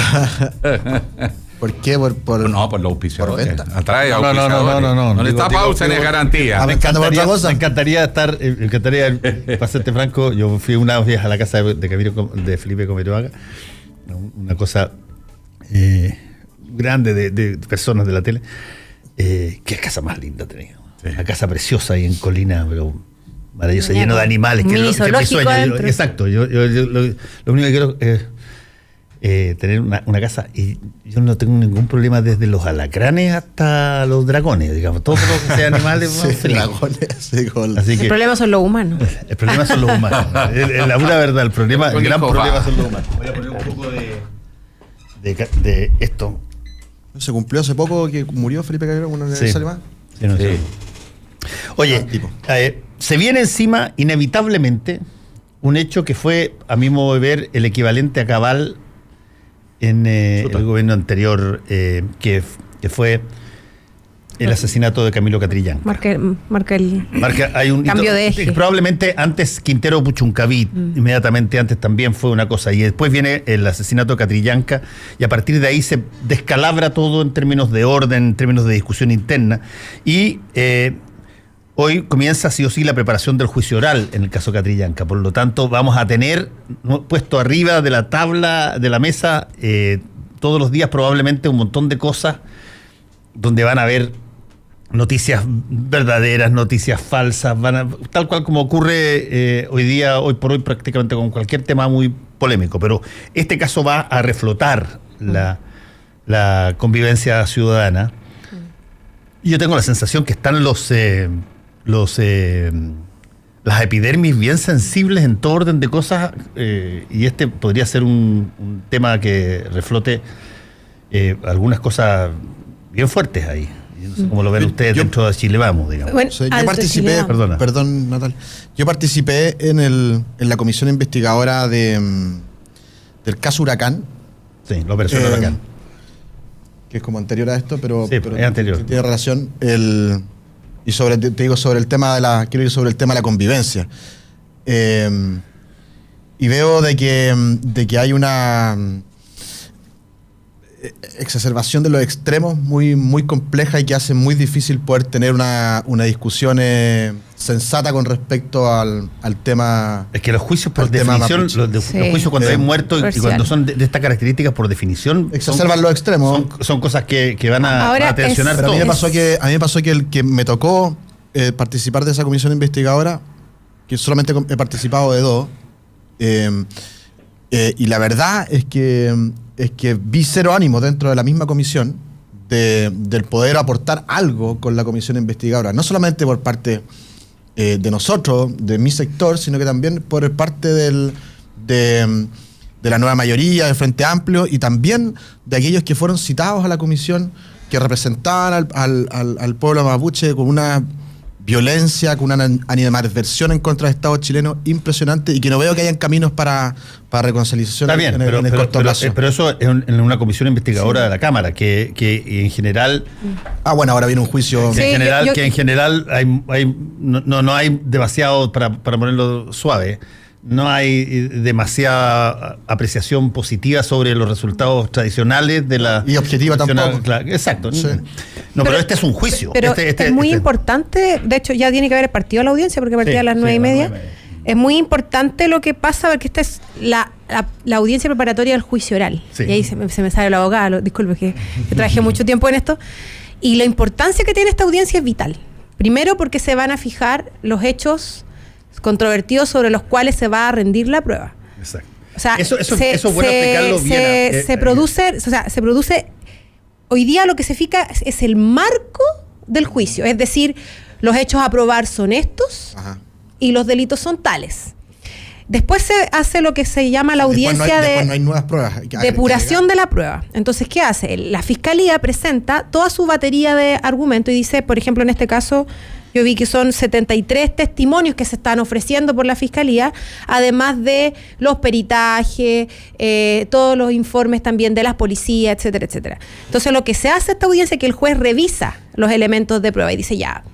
Speaker 5: ¿Por qué?
Speaker 3: No, por los auspiciadores.
Speaker 5: Por venta.
Speaker 3: Atrae auspiciadores. No está Paulsen, es garantía.
Speaker 2: Me encantaría estar, para serte franco, yo fui una vez a la casa de Felipe Camiroaga, una cosa grande de personas de la tele. Qué casa más linda tenía. Sí. Una casa preciosa ahí en Colina, pero maravillosa, lleno de animales. Que es mi sueño. Exacto. Yo lo único que quiero es tener una casa, y yo no tengo ningún problema desde los alacranes hasta los dragones, digamos. Todo lo que sea animales.
Speaker 5: Dragones.
Speaker 2: Así que,
Speaker 1: el problema son los humanos.
Speaker 2: El problema son los humanos. La pura verdad, el gran problema son los humanos. Voy a poner un poco de esto.
Speaker 5: Se cumplió hace poco que murió Felipe Camiroaga, un aniversario más.
Speaker 2: Sí. Oye, se viene encima inevitablemente un hecho que fue, a mi modo de ver, el equivalente a cabal en el gobierno anterior, que fue el asesinato de Camilo Catrillanca. Hay un
Speaker 1: cambio de eje.
Speaker 2: Probablemente antes Quintero Puchuncaví, inmediatamente antes también fue una cosa, y después viene el asesinato de Catrillanca, y a partir de ahí se descalabra todo en términos de orden, en términos de discusión interna, y hoy comienza sí o sí la preparación del juicio oral en el caso Catrillanca. Por lo tanto, vamos a tener puesto arriba de la tabla, de la mesa, todos los días probablemente un montón de cosas donde van a haber noticias verdaderas, noticias falsas, tal cual como ocurre hoy por hoy prácticamente con cualquier tema muy polémico. Pero este caso va a reflotar la convivencia ciudadana. Y yo tengo la sensación que están las epidermis bien sensibles en todo orden de cosas, y este podría ser un tema que reflote algunas cosas bien fuertes ahí. No sé cómo lo ven ustedes dentro de Chile Vamos, digamos.
Speaker 5: Bueno, yo participé, perdón, Natal, yo participé en la comisión investigadora del caso Huracán.
Speaker 2: Sí, la operación Huracán.
Speaker 5: Que es como anterior a esto, pero
Speaker 2: es anterior.
Speaker 5: Tiene relación. Y sobre el tema quiero ir sobre el tema de la convivencia. Y veo de que hay una... exacerbación de los extremos muy, muy compleja y que hace muy difícil poder tener una discusión sensata con respecto al tema.
Speaker 2: Es que los juicios por definición, los juicios cuando hay muertos y cuando son de estas características por definición,
Speaker 5: exacerban los extremos.
Speaker 2: Son cosas que van a tensionar todo.
Speaker 5: A mí me pasó que me tocó participar de esa comisión investigadora, que solamente he participado de 2. Y la verdad es que vi cero ánimo dentro de la misma comisión del poder aportar algo con la comisión investigadora, no solamente por parte de nosotros, de mi sector, sino que también por parte de la nueva mayoría, del Frente Amplio, y también de aquellos que fueron citados a la comisión, que representaban al pueblo mapuche con una violencia, con una animadversión en contra del Estado chileno impresionante, y que no veo que hayan caminos para reconciliación en el corto plazo.
Speaker 2: Pero eso es en una comisión investigadora de la Cámara, que en general...
Speaker 5: bueno, ahora viene un juicio...
Speaker 2: Que en general no hay demasiado, para ponerlo suave, no hay demasiada apreciación positiva sobre los resultados tradicionales de la...
Speaker 5: Y objetiva tampoco.
Speaker 2: Claro, exacto. Sí. No, pero este es un juicio.
Speaker 1: Pero es muy importante, de hecho ya tiene que haber partido la audiencia, porque partía a las 9:30. Es muy importante lo que pasa, porque esta es la audiencia preparatoria del juicio oral. Sí. Y ahí se me sale el abogado, disculpe, que trabajé mucho tiempo en esto. Y la importancia que tiene esta audiencia es vital. Primero porque se van a fijar los hechos controvertidos sobre los cuales se va a rendir la prueba.
Speaker 2: Exacto.
Speaker 1: O sea,
Speaker 2: eso es bueno explicarlo bien.
Speaker 1: Se produce, hoy día lo que se fija es el marco del juicio, es decir, los hechos a probar son estos. Ajá. Y los delitos son tales. Después se hace lo que se llama la audiencia
Speaker 5: no hay nuevas pruebas.
Speaker 1: Depuración de la prueba. Entonces, ¿qué hace? La Fiscalía presenta toda su batería de argumentos y dice, por ejemplo, en este caso, yo vi que son 73 testimonios que se están ofreciendo por la Fiscalía, además de los peritajes, todos los informes también de las policías, etcétera, etcétera. Entonces, lo que se hace esta audiencia es que el juez revisa los elementos de prueba y dice, ya,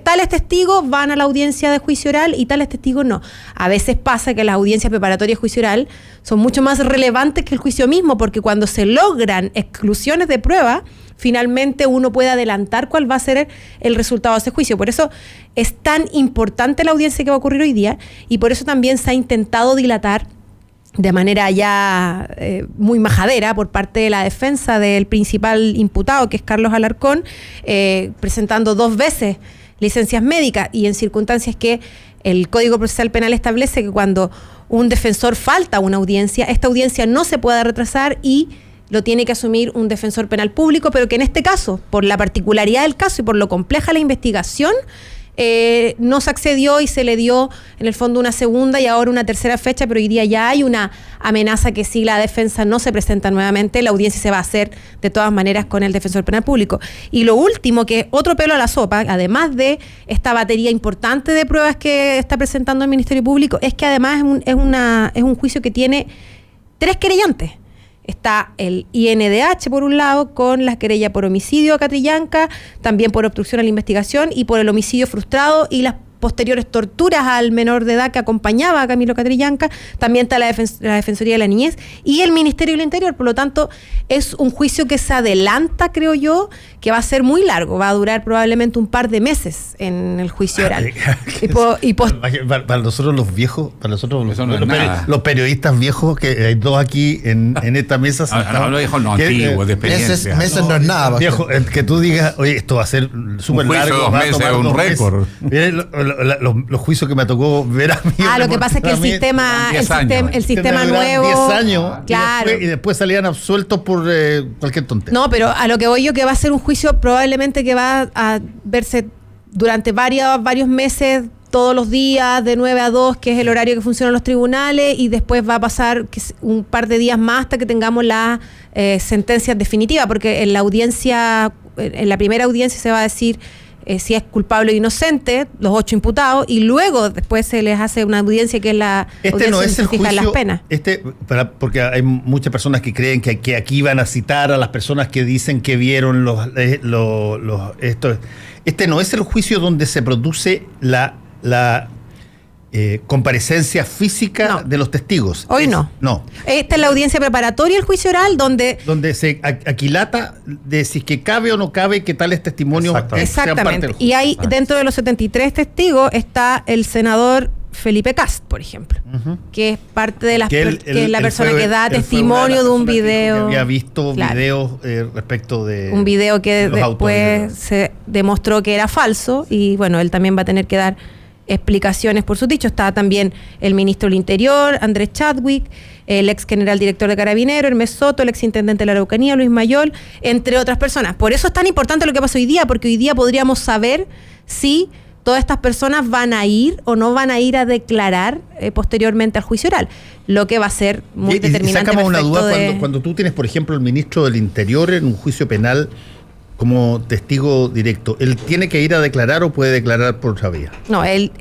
Speaker 1: tales testigos van a la audiencia de juicio oral y tales testigos no. A veces pasa que las audiencias preparatorias de juicio oral son mucho más relevantes que el juicio mismo, porque cuando se logran exclusiones de prueba, finalmente uno puede adelantar cuál va a ser el resultado de ese juicio. Por eso es tan importante la audiencia que va a ocurrir hoy día, y por eso también se ha intentado dilatar de manera ya muy majadera por parte de la defensa del principal imputado, que es Carlos Alarcón, presentando 2 veces licencias médicas, y en circunstancias que el Código Procesal Penal establece que cuando un defensor falta a una audiencia, esta audiencia no se puede retrasar y lo tiene que asumir un defensor penal público, pero que en este caso, por la particularidad del caso y por lo compleja la investigación, no se accedió y se le dio en el fondo una segunda y ahora una tercera fecha, pero hoy día ya hay una amenaza que si la defensa no se presenta nuevamente, la audiencia se va a hacer de todas maneras con el defensor penal público. Y lo último, que es otro pelo a la sopa, además de esta batería importante de pruebas que está presentando el Ministerio Público, es que además es un juicio que tiene 3 querellantes. Está el INDH, por un lado, con la querella por homicidio a Catrillanca, también por obstrucción a la investigación y por el homicidio frustrado y las posteriores torturas al menor de edad que acompañaba a Camilo Catrillanca. También está la Defensoría de la Niñez y el Ministerio del Interior. Por lo tanto, es un juicio que se adelanta, creo yo, que va a ser muy largo. Va a durar probablemente un par de meses en el juicio oral.
Speaker 2: Para nosotros los viejos, los periodistas viejos, que hay 2 aquí en esta mesa.
Speaker 3: No, viejos no, antiguos, de experiencia.
Speaker 5: Meses no es nada.
Speaker 2: Viejo, que tú digas, oye, esto va a ser súper largo.
Speaker 3: 2 meses es un récord.
Speaker 2: Los juicios que me tocó ver a mí.
Speaker 1: Lo que pasa es que el sistema nuevo.
Speaker 2: 10 años.
Speaker 1: Claro.
Speaker 2: Y después salían absueltos por cualquier tontería.
Speaker 1: No, pero a lo que voy yo, que va a ser un juicio probablemente que va a verse durante varios meses, todos los días, de 9 a 2, que es el horario que funcionan los tribunales, y después va a pasar un par de días más hasta que tengamos las sentencias definitivas, porque en la primera audiencia se va a decir si es culpable o inocente, los 8 imputados, y luego después se les hace una audiencia que es la audiencia
Speaker 2: no es el
Speaker 1: fija
Speaker 2: juicio,
Speaker 1: las penas.
Speaker 2: Porque hay muchas personas que creen que aquí van a citar a las personas que dicen que vieron esto. Este no es el juicio donde se produce comparecencia física de los testigos.
Speaker 1: Hoy no.
Speaker 2: No.
Speaker 1: Esta es la audiencia preparatoria del juicio oral donde
Speaker 2: se aquilata de si es que cabe o no cabe que tales testimonios sean parte
Speaker 1: exactamente.
Speaker 2: del juicio.
Speaker 1: Y hay dentro de los 73 testigos está el senador Felipe Cast, por ejemplo, que es parte de las que es la persona que da testimonio de un video.
Speaker 2: Que había visto videos respecto de
Speaker 1: un video que
Speaker 2: de
Speaker 1: después se demostró que era falso y bueno, él también va a tener que dar explicaciones por sus dichos. Estaba también el ministro del Interior, Andrés Chadwick, el ex general director de Carabineros, Hermes Soto, el ex intendente de la Araucanía, Luis Mayol, entre otras personas. Por eso es tan importante lo que pasó hoy día, porque hoy día podríamos saber si todas estas personas van a ir o no van a ir a declarar posteriormente al juicio oral, lo que va a ser muy determinante.
Speaker 2: Y sacamos una duda cuando tú tienes, por ejemplo, el ministro del Interior en un juicio penal como testigo directo, ¿él tiene que ir a declarar o puede declarar por otra vía?
Speaker 1: No, él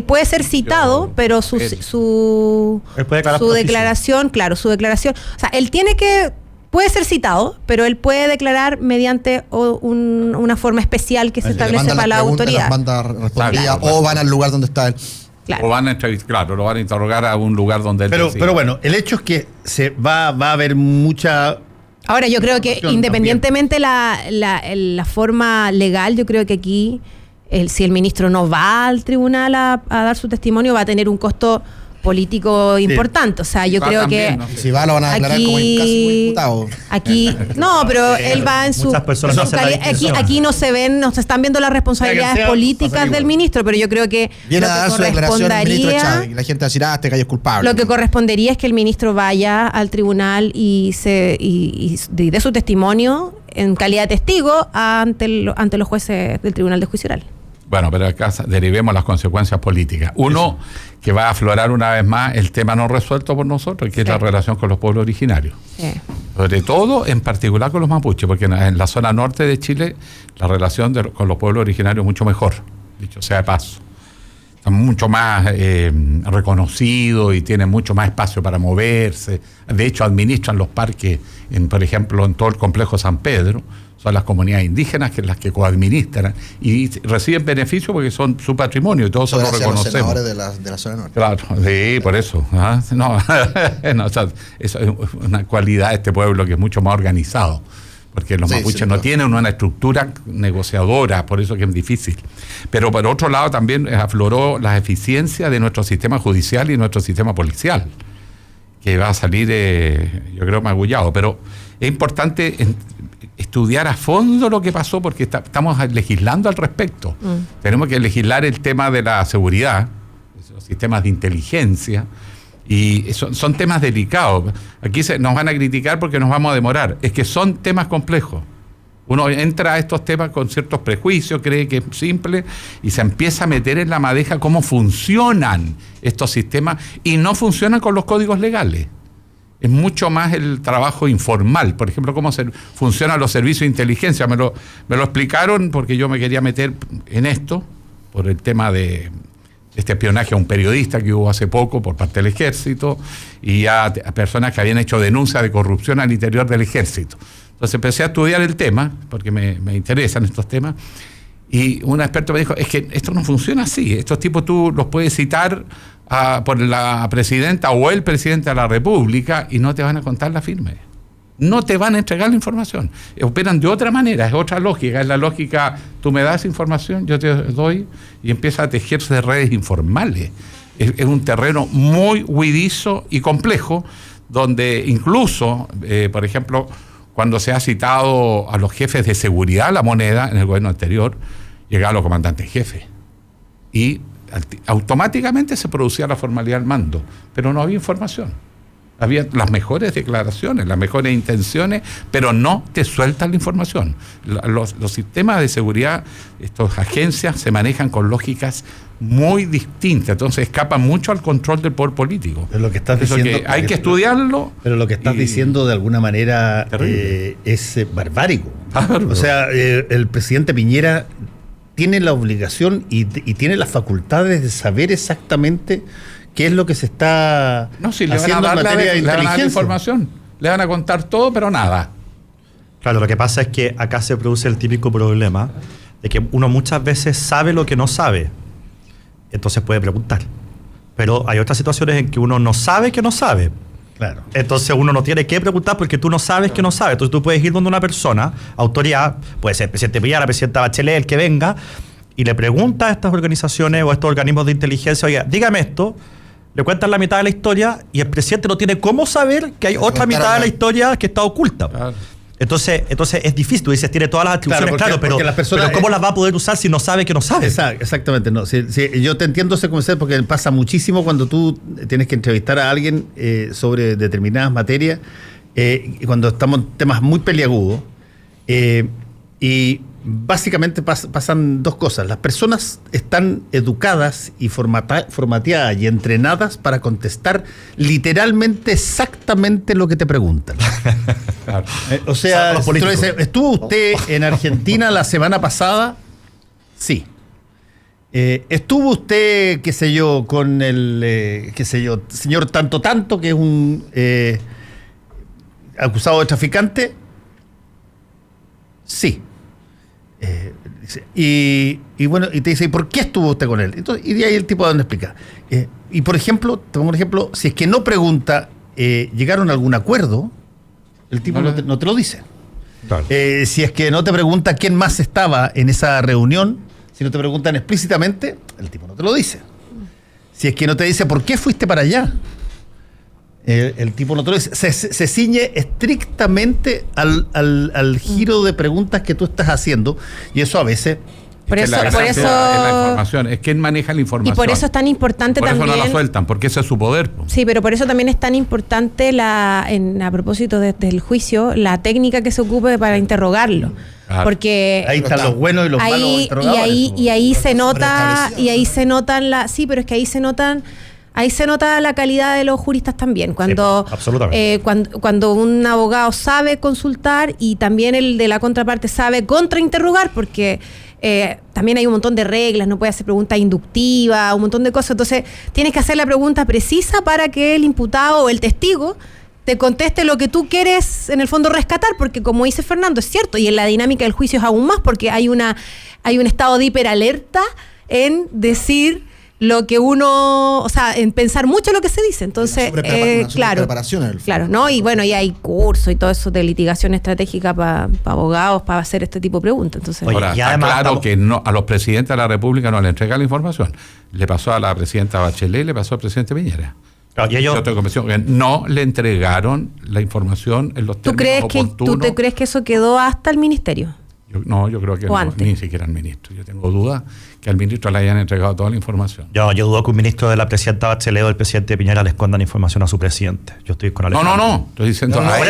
Speaker 1: puede ser citado, pero su declaración, claro, su declaración, o sea, puede ser citado, pero él puede declarar mediante una forma especial que se establece para la autoridad.
Speaker 5: O van al lugar donde está él.
Speaker 3: Claro. O van a lo van a interrogar a un lugar donde él
Speaker 2: pero bueno, el hecho es que va a haber mucha...
Speaker 1: Ahora, yo creo que independientemente la forma legal, yo creo que aquí, si el ministro no va al tribunal a dar su testimonio, va a tener un costo político importante. O sea, yo creo
Speaker 5: también, que... ¿no? Si va, lo van a declarar como imputado.
Speaker 1: Aquí, no, pero él va en su... Aquí no se están viendo las responsabilidades políticas del ministro, pero yo creo que...
Speaker 5: Viene a dar su declaración el ministro Chávez, y la gente va a decir, este gallo es culpable.
Speaker 1: Lo que correspondería es que el ministro vaya al tribunal y dé su testimonio en calidad de testigo ante los jueces del Tribunal de Juicio Oral.
Speaker 3: Bueno, pero acá derivemos las consecuencias políticas. Uno, que va a aflorar una vez más el tema no resuelto por nosotros, que es la relación con los pueblos originarios. Sobre todo, en particular con los mapuches, porque en la zona norte de Chile la relación con los pueblos originarios es mucho mejor, dicho sea de paso. Están mucho más reconocidos y tienen mucho más espacio para moverse. De hecho, administran los parques, por ejemplo, en todo el complejo San Pedro. Son las comunidades indígenas las que coadministran y reciben beneficios porque son su patrimonio y todos eso lo reconocemos. Los senadores
Speaker 5: de la zona norte.
Speaker 3: Claro, sí, por eso. No, o sea, eso es una cualidad de este pueblo que es mucho más organizado, porque los mapuches no tienen una estructura negociadora, por eso que es difícil. Pero por otro lado también afloró la eficiencia de nuestro sistema judicial y nuestro sistema policial, que va a salir, yo creo, magullado. Pero es importante estudiar a fondo lo que pasó porque estamos legislando al respecto. Tenemos que legislar el tema de la seguridad, los sistemas de inteligencia, y son temas delicados. Aquí nos van a criticar porque nos vamos a demorar. Es que son temas complejos. Uno entra a estos temas con ciertos prejuicios, cree que es simple y se empieza a meter en la madeja cómo funcionan estos sistemas y no funcionan con los códigos legales. Es mucho más el trabajo informal. Por ejemplo, cómo funcionan los servicios de inteligencia. Me lo explicaron porque yo me quería meter en esto por el tema de este espionaje a un periodista que hubo hace poco por parte del ejército y a personas que habían hecho denuncias de corrupción al interior del ejército. Entonces empecé a estudiar el tema porque me interesan estos temas y un experto me dijo, es que esto no funciona así. Estos tipos tú los puedes citar por la presidenta o el presidente de la República y no te van a contar la firme. No te van a entregar la información. Operan de otra manera, es otra lógica. Es la lógica, tú me das información, yo te doy, y empieza a tejerse redes informales. Es un terreno muy huidizo y complejo, donde incluso, por ejemplo, cuando se ha citado a los jefes de seguridad la moneda en el gobierno anterior, llegaban los comandantes jefes. Y automáticamente se producía la formalidad al mando, pero no había información. Había las mejores declaraciones, las mejores intenciones, pero no te sueltan la información. Los sistemas de seguridad, estas agencias se manejan con lógicas muy distintas, entonces escapan mucho al control del poder político.
Speaker 2: Pero lo que estás diciendo,
Speaker 3: que hay que estudiarlo.
Speaker 2: Pero lo que estás diciendo de alguna manera es barbárico. O sea, el presidente Piñera tiene la obligación y tiene las facultades de saber exactamente qué es lo que se está haciendo en materia de inteligencia. Le van a dar la información, le van a contar todo, pero nada.
Speaker 4: Claro, lo que pasa es que acá se produce el típico problema de que uno muchas veces sabe lo que no sabe, entonces puede preguntar. pero hay otras situaciones en que uno no sabe que no sabe.
Speaker 2: Claro.
Speaker 4: Entonces uno no tiene que preguntar porque tú no sabes que no sabes. Entonces tú puedes ir donde una persona, autoridad, puede ser el presidente Piñera, la presidenta Bachelet, el que venga, y le pregunta a estas organizaciones o a estos organismos de inteligencia, oiga, dígame esto, le cuentan la mitad de la historia y el presidente no tiene cómo saber que hay otra mitad de la historia que está oculta. Claro. Entonces es difícil, tú dices, tiene todas las atribuciones, pero las personas, pero ¿cómo las va a poder usar si no sabe que no sabe?
Speaker 2: Exactamente, no. Sí, yo te entiendo ese concepto porque pasa muchísimo cuando tú tienes que entrevistar a alguien sobre determinadas materias, y cuando estamos en temas muy peliagudos, y básicamente pasan dos cosas. Las personas están educadas y formateadas y entrenadas para contestar literalmente exactamente lo que te preguntan. Claro. O sea, si tú dices, ¿estuvo usted en Argentina la semana pasada? Sí. ¿Estuvo usted, qué sé yo, con el, señor tanto, que es un acusado de traficante? Sí. Y bueno, y te dice, ¿y por qué estuvo usted con él? Entonces, y de ahí el tipo de explica. Y por ejemplo, te pongo un ejemplo, si es que no pregunta, ¿llegaron a algún acuerdo? El tipo no te lo dice. Claro. Si es que no te pregunta quién más estaba en esa reunión, si no te preguntan explícitamente, el tipo no te lo dice. Si es que no te dice por qué fuiste para allá, el tipo no te lo dice. Se ciñe estrictamente al giro de preguntas que tú estás haciendo, y eso a veces...
Speaker 3: Por eso es la información, es quien maneja la información.
Speaker 1: Y por eso es tan importante también...
Speaker 3: Por eso no la sueltan, porque ese es su poder.
Speaker 1: Sí, pero por eso también es tan importante, a propósito del juicio, la técnica que se ocupe para interrogarlo. Claro. Porque
Speaker 2: ahí están los buenos y los malos interrogadores.
Speaker 1: Y ahí se nota, sí, pero es que ahí se nota la calidad de los juristas también. Cuando,
Speaker 4: sí, absolutamente.
Speaker 1: Cuando un abogado sabe consultar y también el de la contraparte sabe contrainterrogar, porque también hay un montón de reglas, no puede hacer preguntas inductivas, un montón de cosas. Entonces, tienes que hacer la pregunta precisa para que el imputado o el testigo te conteste lo que tú quieres, en el fondo, rescatar, porque como dice Fernando, es cierto, y en la dinámica del juicio es aún más, porque hay un estado de hiperalerta en decir lo que uno, o sea, en pensar mucho lo que se dice. Entonces, claro, ¿no? Y bueno, y hay cursos y todo eso de litigación estratégica para abogados para hacer este tipo de preguntas. Entonces,
Speaker 3: ahora, está claro que no, a los presidentes de la República no le entrega la información. Le pasó a la presidenta Bachelet, le pasó al presidente Piñera.
Speaker 4: Claro, y ellos,
Speaker 3: yo tengo convicción que no le entregaron la información en los términos oportunos.
Speaker 1: ¿Tú crees que eso quedó hasta el ministerio?
Speaker 3: Yo creo que no, ni siquiera al ministro. Yo tengo dudas que al ministro le hayan entregado toda la información.
Speaker 4: Yo dudo que un ministro de la presidenta Bachelet o el presidente Piñera le escondan información a su presidente. Yo estoy con Alejandro.
Speaker 3: No. Estoy diciendo
Speaker 4: por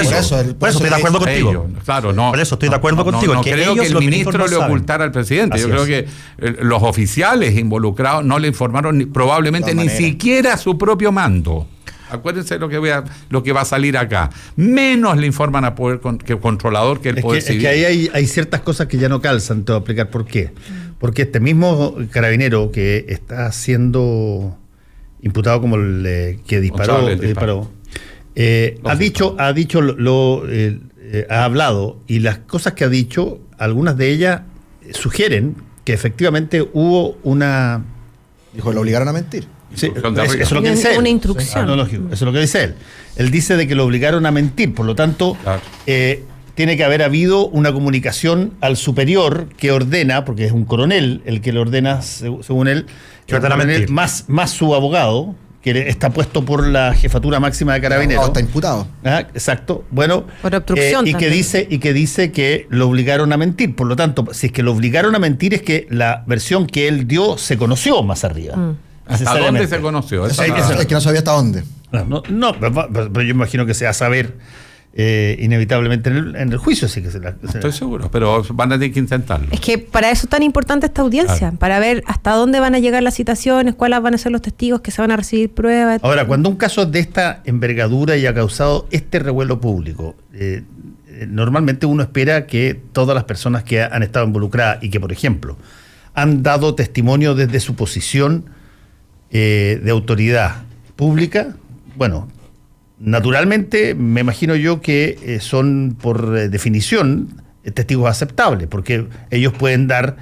Speaker 4: eso estoy de acuerdo contigo.
Speaker 3: Ellos, claro, no.
Speaker 4: Por eso estoy de acuerdo contigo.
Speaker 3: No creo que el ministro le ocultara al presidente. Yo creo que los oficiales involucrados no le informaron probablemente ni siquiera a su propio mando. Acuérdense lo que va a salir acá. Menos le informan a poder controlador que el poder civil.
Speaker 2: Es que ahí hay ciertas cosas que ya no calzan. Te voy a explicar por qué. Porque este mismo carabinero que está siendo imputado como el que disparó, ha hablado, y las cosas que ha dicho, algunas de ellas sugieren que efectivamente hubo una...
Speaker 5: Dijo, lo obligaron a mentir.
Speaker 2: Sí, eso es lo que dice él.
Speaker 1: Una instrucción.
Speaker 2: Eso es lo que dice él. Él dice de que lo obligaron a mentir, por lo tanto, tiene que haber habido una comunicación al superior que ordena, porque es un coronel el que le ordena, según él, más su abogado, que está puesto por la jefatura máxima de Carabineros.
Speaker 5: Está imputado.
Speaker 2: Exacto. Bueno,
Speaker 1: por obstrucción
Speaker 2: y que dice que lo obligaron a mentir. Por lo tanto, si es que lo obligaron a mentir, es que la versión que él dio se conoció más arriba.
Speaker 3: ¿Hasta dónde se conoció?
Speaker 5: Es que no sabía hasta dónde.
Speaker 2: No, pero yo imagino que se va a saber inevitablemente en el juicio. Así que
Speaker 3: estoy seguro, pero van a tener que intentarlo.
Speaker 1: Es que para eso es tan importante esta audiencia, para ver hasta dónde van a llegar las citaciones, cuáles van a ser los testigos que se van a recibir pruebas.
Speaker 2: Ahora, cuando un caso de esta envergadura y ha causado este revuelo público, normalmente uno espera que todas las personas que han estado involucradas y que, por ejemplo, han dado testimonio desde su posición de autoridad pública, bueno, naturalmente me imagino yo que son por definición testigos aceptables, porque ellos pueden dar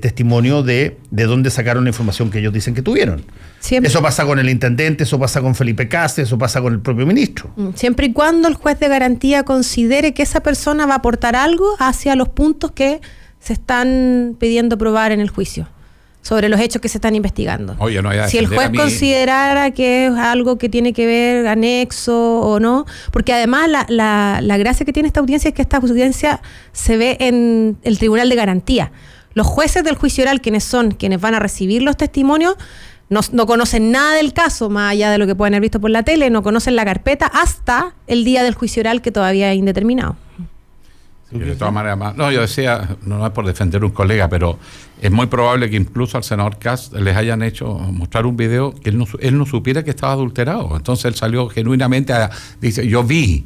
Speaker 2: testimonio de dónde sacaron la información que ellos dicen que tuvieron.
Speaker 1: Siempre.
Speaker 2: Eso pasa con el intendente, eso pasa con Felipe Cas, eso pasa con el propio ministro.
Speaker 1: Siempre y cuando el juez de garantía considere que esa persona va a aportar algo hacia los puntos que se están pidiendo probar en el juicio, sobre los hechos que se están investigando.
Speaker 3: Oye, no,
Speaker 1: si el juez considerara que es algo que tiene que ver anexo o no, porque además la gracia que tiene esta audiencia es que esta audiencia se ve en el tribunal de garantía. Los jueces del juicio oral, quienes van a recibir los testimonios, no conocen nada del caso, más allá de lo que pueden haber visto por la tele, no conocen la carpeta hasta el día del juicio oral, que todavía es indeterminado.
Speaker 3: Sí, de todas maneras, yo decía, no es por defender a un colega, pero es muy probable que incluso al senador Kast les hayan hecho mostrar un video que él no supiera que estaba adulterado. Entonces él salió genuinamente dice, yo vi.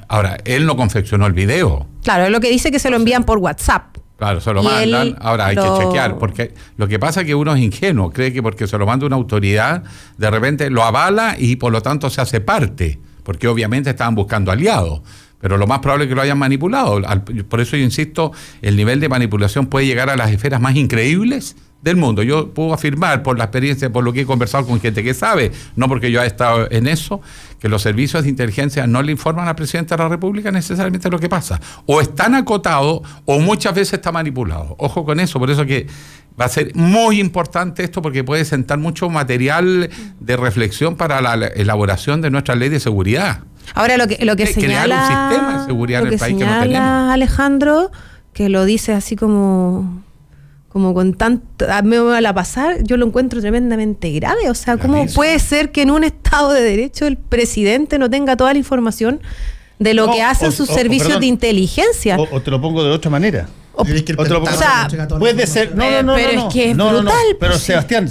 Speaker 3: Ahora, él no confeccionó el video.
Speaker 1: Claro, es lo que dice que se lo envían por WhatsApp.
Speaker 3: Claro, se lo mandan, ahora hay que chequear, porque lo que pasa es que uno es ingenuo, cree que porque se lo manda una autoridad, de repente lo avala y por lo tanto se hace parte, porque obviamente estaban buscando aliados, pero lo más probable es que lo hayan manipulado. Por eso yo insisto, el nivel de manipulación puede llegar a las esferas más increíbles del mundo. Yo puedo afirmar por la experiencia, por lo que he conversado con gente que sabe, no porque yo he estado en eso, que los servicios de inteligencia no le informan al presidente de la República necesariamente lo que pasa. O están acotados o muchas veces está manipulado. Ojo con eso, por eso que va a ser muy importante esto, porque puede sentar mucho material de reflexión para la elaboración de nuestra ley de seguridad.
Speaker 1: Ahora lo que señala,
Speaker 3: crear un sistema de seguridad en el país que no tenemos.
Speaker 1: Alejandro, que lo dice así como con tanto, me va a pasar, yo lo encuentro tremendamente grave. O sea, ¿cómo puede ser que en un Estado de Derecho el presidente no tenga toda la información de lo que hacen sus servicios de inteligencia?
Speaker 2: O te lo pongo de otra manera.
Speaker 1: Puede ser, pero es que es brutal.
Speaker 2: Pero Sebastián,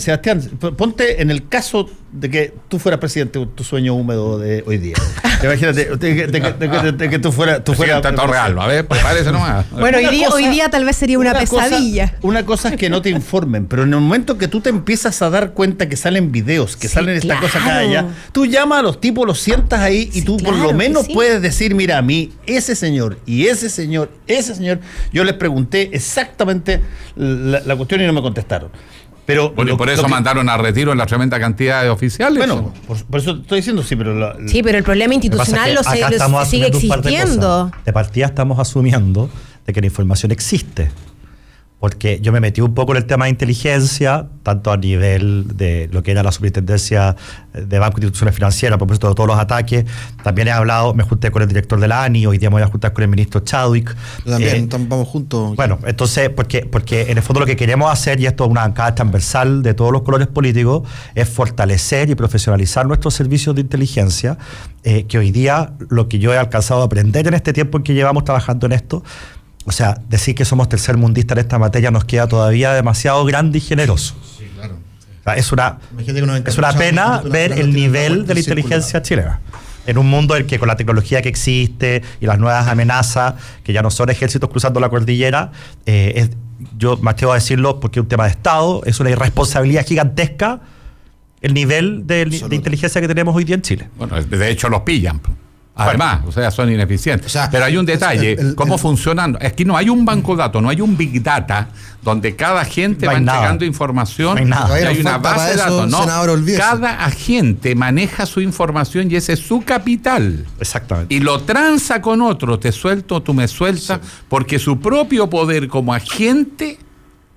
Speaker 2: ponte en el caso de que tú fueras presidente, tu sueño húmedo de hoy día. Imagínate de que tú fueras
Speaker 3: Torreal, a ver, parece nomás.
Speaker 1: Bueno, hoy día tal vez sería una pesadilla.
Speaker 2: Una cosa es que no te informen, pero en el momento que tú te empiezas a dar cuenta que salen videos, que salen esta cosa acá allá, tú llamas a los tipos, los sientas ahí y tú por lo menos puedes decir, mira, a mí, ese señor y ese señor, yo les pregunté exactamente la cuestión y no me contestaron. Pero
Speaker 3: por eso mandaron a retiro en la tremenda cantidad de oficiales.
Speaker 2: Bueno, por eso estoy diciendo, sí, pero
Speaker 1: el problema institucional lo sigue existiendo.
Speaker 4: De partida estamos asumiendo de que la información existe. Porque yo me metí un poco en el tema de inteligencia, tanto a nivel de lo que era la superintendencia de Banco e Instituciones Financieras, a propósito de todos los ataques. También me junté con el director de la ANI, hoy día me voy a juntar con el ministro Chadwick.
Speaker 5: También vamos juntos.
Speaker 4: Bueno, entonces, porque en el fondo lo que queremos hacer, y esto es una bancada transversal de todos los colores políticos, es fortalecer y profesionalizar nuestros servicios de inteligencia, que hoy día lo que yo he alcanzado a aprender en este tiempo en que llevamos trabajando en esto, o sea, decir que somos tercermundistas en esta materia nos queda todavía demasiado grande y generoso. Sí, claro. O sea, es una pena ver el nivel de la inteligencia chilena. En un mundo en el que con la tecnología que existe y las nuevas amenazas, que ya no son ejércitos cruzando la cordillera, yo me atrevo a decirlo porque es un tema de Estado, es una irresponsabilidad gigantesca el nivel de inteligencia que tenemos hoy día en Chile.
Speaker 3: Bueno, de hecho los pillan. Además, son ineficientes. Pero hay un detalle, ¿cómo funcionan? Aquí no hay un banco de datos, no hay un big data donde cada agente va entregando información.
Speaker 4: No hay
Speaker 3: hay una base de datos. No, cada agente maneja su información y ese es su capital.
Speaker 4: Exactamente.
Speaker 3: Y lo transa con otro, te suelto, tú me sueltas, porque su propio poder como agente,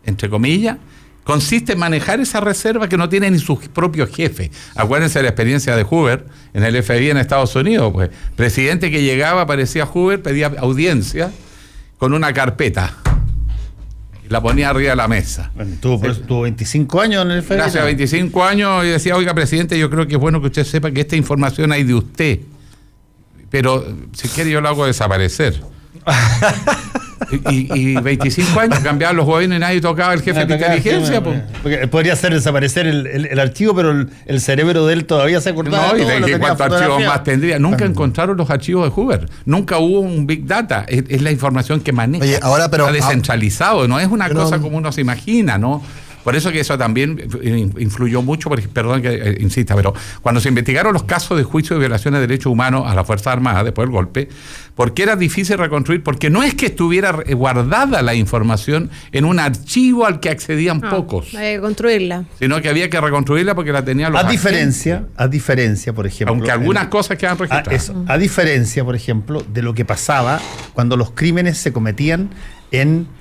Speaker 3: entre comillas, consiste en manejar esa reserva que no tiene ni sus propios jefes. Acuérdense de la experiencia de Hoover en el FBI en Estados Unidos. Pues, presidente que llegaba, aparecía Hoover, pedía audiencia con una carpeta. Y la ponía arriba de la mesa.
Speaker 2: Bueno, tuvo 25 años en el FBI.
Speaker 3: Gracias, 25 años, y decía, oiga, presidente, yo creo que es bueno que usted sepa que esta información hay de usted. Pero, si quiere, yo lo hago desaparecer. Y 25 años cambiaban los gobiernos y nadie tocaba el jefe de inteligencia.
Speaker 2: Porque podría hacer desaparecer el archivo, pero el cerebro de él todavía se acordaba.
Speaker 3: No, y de cuántos archivos más tendría. Nunca encontraron los archivos de Hoover. Nunca hubo un Big Data. Es la información que maneja.
Speaker 5: Oye, ahora, pero,
Speaker 3: está descentralizado. No es una cosa como uno se imagina, ¿no? Por eso que eso también influyó mucho, porque, perdón que insista, pero cuando se investigaron los casos de juicio de violaciones de derechos humanos a las Fuerzas Armadas después del golpe, ¿por qué era difícil reconstruir? Porque no es que estuviera guardada la información en un archivo al que accedían pocos.
Speaker 1: Hay que construirla.
Speaker 3: Sino que había que reconstruirla porque la tenían los agentes.
Speaker 2: A diferencia, por ejemplo...
Speaker 3: Aunque algunas cosas quedan registradas.
Speaker 2: A diferencia, por ejemplo, de lo que pasaba cuando los crímenes se cometían en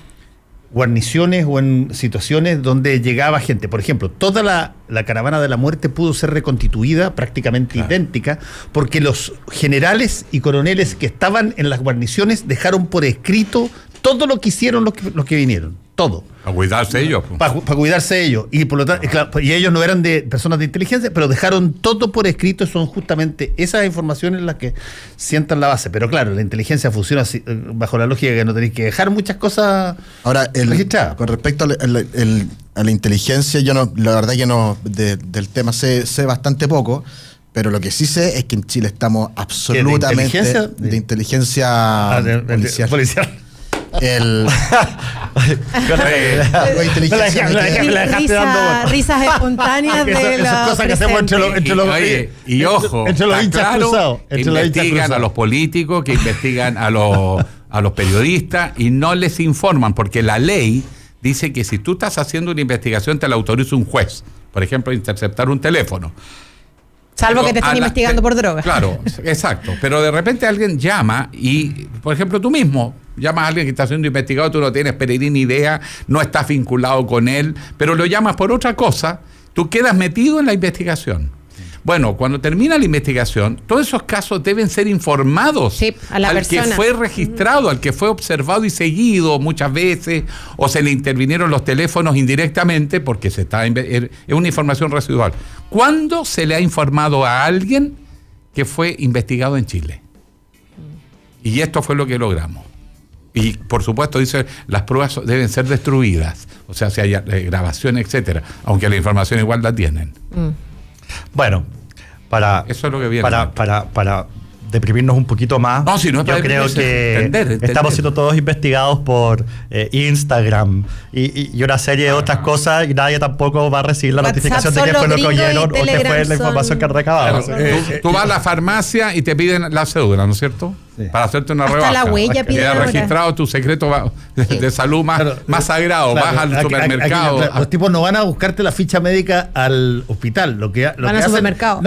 Speaker 2: guarniciones o en situaciones donde llegaba gente. Por ejemplo, toda la caravana de la muerte pudo ser reconstituida prácticamente idéntica, porque los generales y coroneles que estaban en las guarniciones dejaron por escrito todo lo que hicieron los que vinieron. Todo.
Speaker 3: Para cuidarse ellos.
Speaker 2: Para cuidarse ellos. Y por lo tanto, claro, y ellos no eran de personas de inteligencia, pero dejaron todo por escrito. Son justamente esas informaciones las que sientan la base. Pero claro, la inteligencia funciona así, bajo la lógica que no tenéis que dejar muchas cosas registradas.
Speaker 5: Con respecto a la inteligencia, yo no, la verdad que no, del tema sé bastante poco. Pero lo que sí sé es que en Chile estamos absolutamente de inteligencia
Speaker 2: policial.
Speaker 1: Risas espontáneas de
Speaker 2: las cosas que hacemos entre los hinchas cruzados.
Speaker 3: Investigan a los políticos, que investigan a los periodistas y no les informan, porque la ley dice que si tú estás haciendo una investigación te la autoriza un juez. Por ejemplo, interceptar un teléfono.
Speaker 1: Salvo que te estén investigando por drogas.
Speaker 3: Claro, exacto. Pero de repente alguien llama y, por ejemplo, tú mismo llamas a alguien que está siendo investigado, tú no tienes peregrina idea, no estás vinculado con él, pero lo llamas por otra cosa, tú quedas metido en la investigación. Bueno, cuando termina la investigación, todos esos casos deben ser informados
Speaker 1: a la persona
Speaker 3: que fue registrado, al que fue observado y seguido muchas veces, o se le intervinieron los teléfonos indirectamente porque es una información residual. ¿Cuándo se le ha informado a alguien que fue investigado en Chile? Y esto fue lo que logramos. Y por supuesto dice, las pruebas deben ser destruidas, o sea, si hay grabación, etcétera, aunque la información igual la tienen.
Speaker 4: Bueno,
Speaker 3: eso es lo que viene.
Speaker 4: Para deprimirnos un poquito más,
Speaker 3: yo creo que
Speaker 4: entender. Estamos siendo todos investigados por Instagram y una serie de otras cosas, y nadie tampoco va a recibir la notificación de qué fue lo que oyeron o qué fue la información que recabaron.
Speaker 3: Tú vas a la farmacia y te piden la cédula, ¿no es cierto? Sí. Para hacerte una rebaja.
Speaker 1: Hasta la huella piden.
Speaker 3: Queda registrado tu secreto de salud más sagrado. Vas al supermercado.
Speaker 2: Los tipos no van a buscarte la ficha médica al hospital.
Speaker 1: Van al supermercado.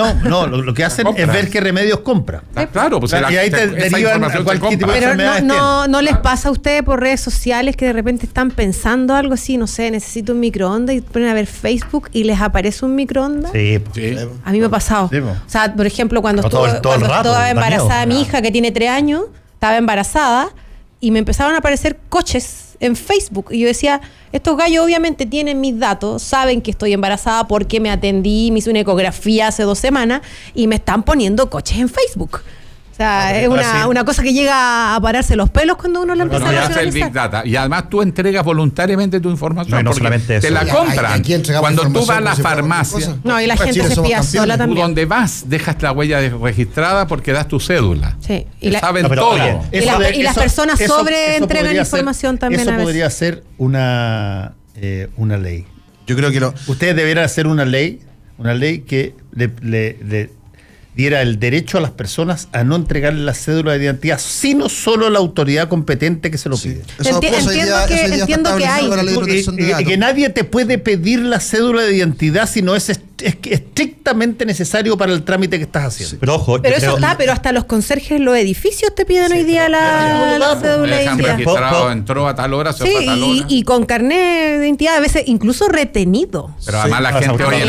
Speaker 2: Lo que hacen es ver qué remedios compra.
Speaker 3: Claro, pues
Speaker 2: y ahí te derivan a cualquier tipo de enfermedades.
Speaker 1: Pero no les pasa a ustedes por redes sociales que de repente están pensando algo así, no sé, necesito un microondas y ponen a ver Facebook y les aparece un microondas.
Speaker 4: Sí.
Speaker 1: A mí me ha pasado. O sea, por ejemplo, cuando estaba embarazada mi hija, que tiene 3 años, estaba embarazada y me empezaron a aparecer coches en Facebook y yo decía, estos gallos obviamente tienen mis datos, saben que estoy embarazada porque me atendí, me hice una ecografía hace 2 semanas y me están poniendo coches en Facebook. O sea, es una cosa que llega a pararse los pelos cuando uno la empieza a
Speaker 3: hacer el Big Data. Y además tú entregas voluntariamente tu información.
Speaker 4: No solamente eso.
Speaker 3: Te la compran. Cuando tú vas a la farmacia.
Speaker 1: No, y la gente se espía sola también.
Speaker 3: Tú donde vas, dejas la huella registrada porque das tu cédula.
Speaker 1: Sí.
Speaker 3: Saben todo.
Speaker 1: Y las personas entregan información también.
Speaker 2: Eso podría ser una ley.
Speaker 5: Yo creo que
Speaker 2: ustedes deberían hacer una ley que le diera el derecho a las personas a no entregarle la cédula de identidad, sino solo a la autoridad competente que se lo pide.
Speaker 1: Entiendo que hay.
Speaker 2: Y que nadie te puede pedir la cédula de identidad si no es estrictamente necesario para el trámite que estás haciendo.
Speaker 1: Pero hasta los conserjes en los edificios te piden hoy día la cédula de identidad.
Speaker 3: Registrado, entró a tal hora, se fue a tal hora.
Speaker 1: Y con carnet de identidad a veces incluso retenido.
Speaker 3: Pero además la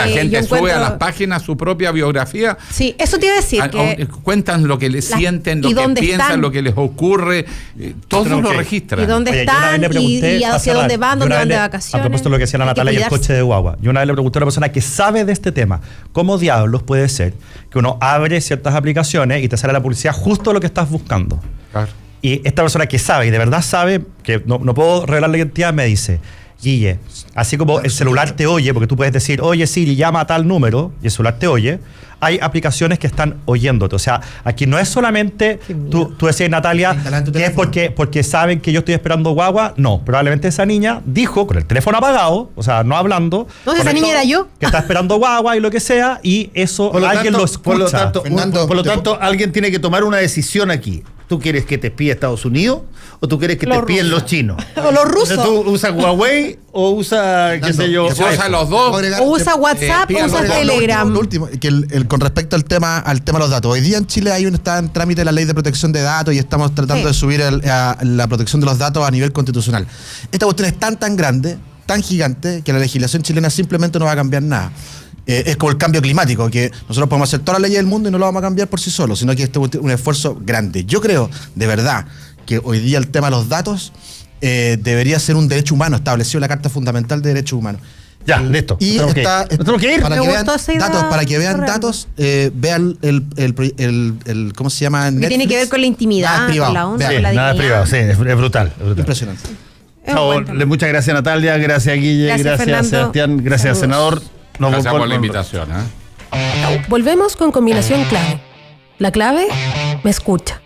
Speaker 3: gente sube a las páginas su propia biografía.
Speaker 1: Sí, eso te iba a decir.
Speaker 3: Cuentan lo que les sienten, lo que piensan, lo que les ocurre. Todo lo registran.
Speaker 1: Y dónde están, y hacia dónde van, dónde van de vacaciones.
Speaker 4: A propósito de lo que decía la Natalia y el coche de guagua. Yo una vez le pregunté a una persona que sabe de este tema, ¿cómo diablos puede ser que uno abre ciertas aplicaciones y te sale la publicidad justo lo que estás buscando? Claro. Y esta persona que sabe, y de verdad sabe, que no puedo revelar la identidad, me dice, Guille, así como el celular te oye, porque tú puedes decir, oye Siri, llama a tal número, y el celular te oye, hay aplicaciones que están oyéndote. O sea, aquí no es solamente, tú decías, Natalia, que es porque saben que yo estoy esperando guagua. No, probablemente esa niña dijo, con el teléfono apagado, o sea, no hablando.
Speaker 1: Entonces esa niña era yo.
Speaker 4: Que está esperando guagua y lo que sea, y eso alguien lo escucha.
Speaker 2: Por lo tanto, alguien tiene que tomar una decisión aquí. ¿Tú quieres que te espíe Estados Unidos o tú quieres que te espíen los chinos?
Speaker 1: O los rusos.
Speaker 2: ¿Tú usas Huawei o usas, qué sé yo?
Speaker 3: Usa los dos.
Speaker 1: O usa WhatsApp o usa Telegram.
Speaker 5: Lo último, que con respecto al tema de los datos. Hoy día en Chile está en trámite la ley de protección de datos y estamos tratando de subir la protección de los datos a nivel constitucional. Esta cuestión es tan grande, tan gigante, que la legislación chilena simplemente no va a cambiar nada. Es como el cambio climático, que nosotros podemos hacer todas las leyes del mundo y no lo vamos a cambiar por sí solos, sino que este es un esfuerzo grande. Yo creo, de verdad, que hoy día el tema de los datos debería ser un derecho humano establecido en la Carta Fundamental de Derechos Humanos.
Speaker 2: Ya, listo.
Speaker 5: Y
Speaker 2: Tenemos que ir.
Speaker 5: Para que vean datos, vean el ¿cómo se llama?
Speaker 1: Que tiene que ver con la intimidad, con la honra, con la
Speaker 2: nada
Speaker 1: dignidad.
Speaker 2: privado, sí, es brutal.
Speaker 5: Impresionante.
Speaker 2: Muchas gracias, Natalia, gracias, Guille, gracias
Speaker 1: Fernando.
Speaker 2: Sebastián, gracias, senador.
Speaker 3: Gracias por la invitación.
Speaker 9: Volvemos con combinación clave. La clave me escucha.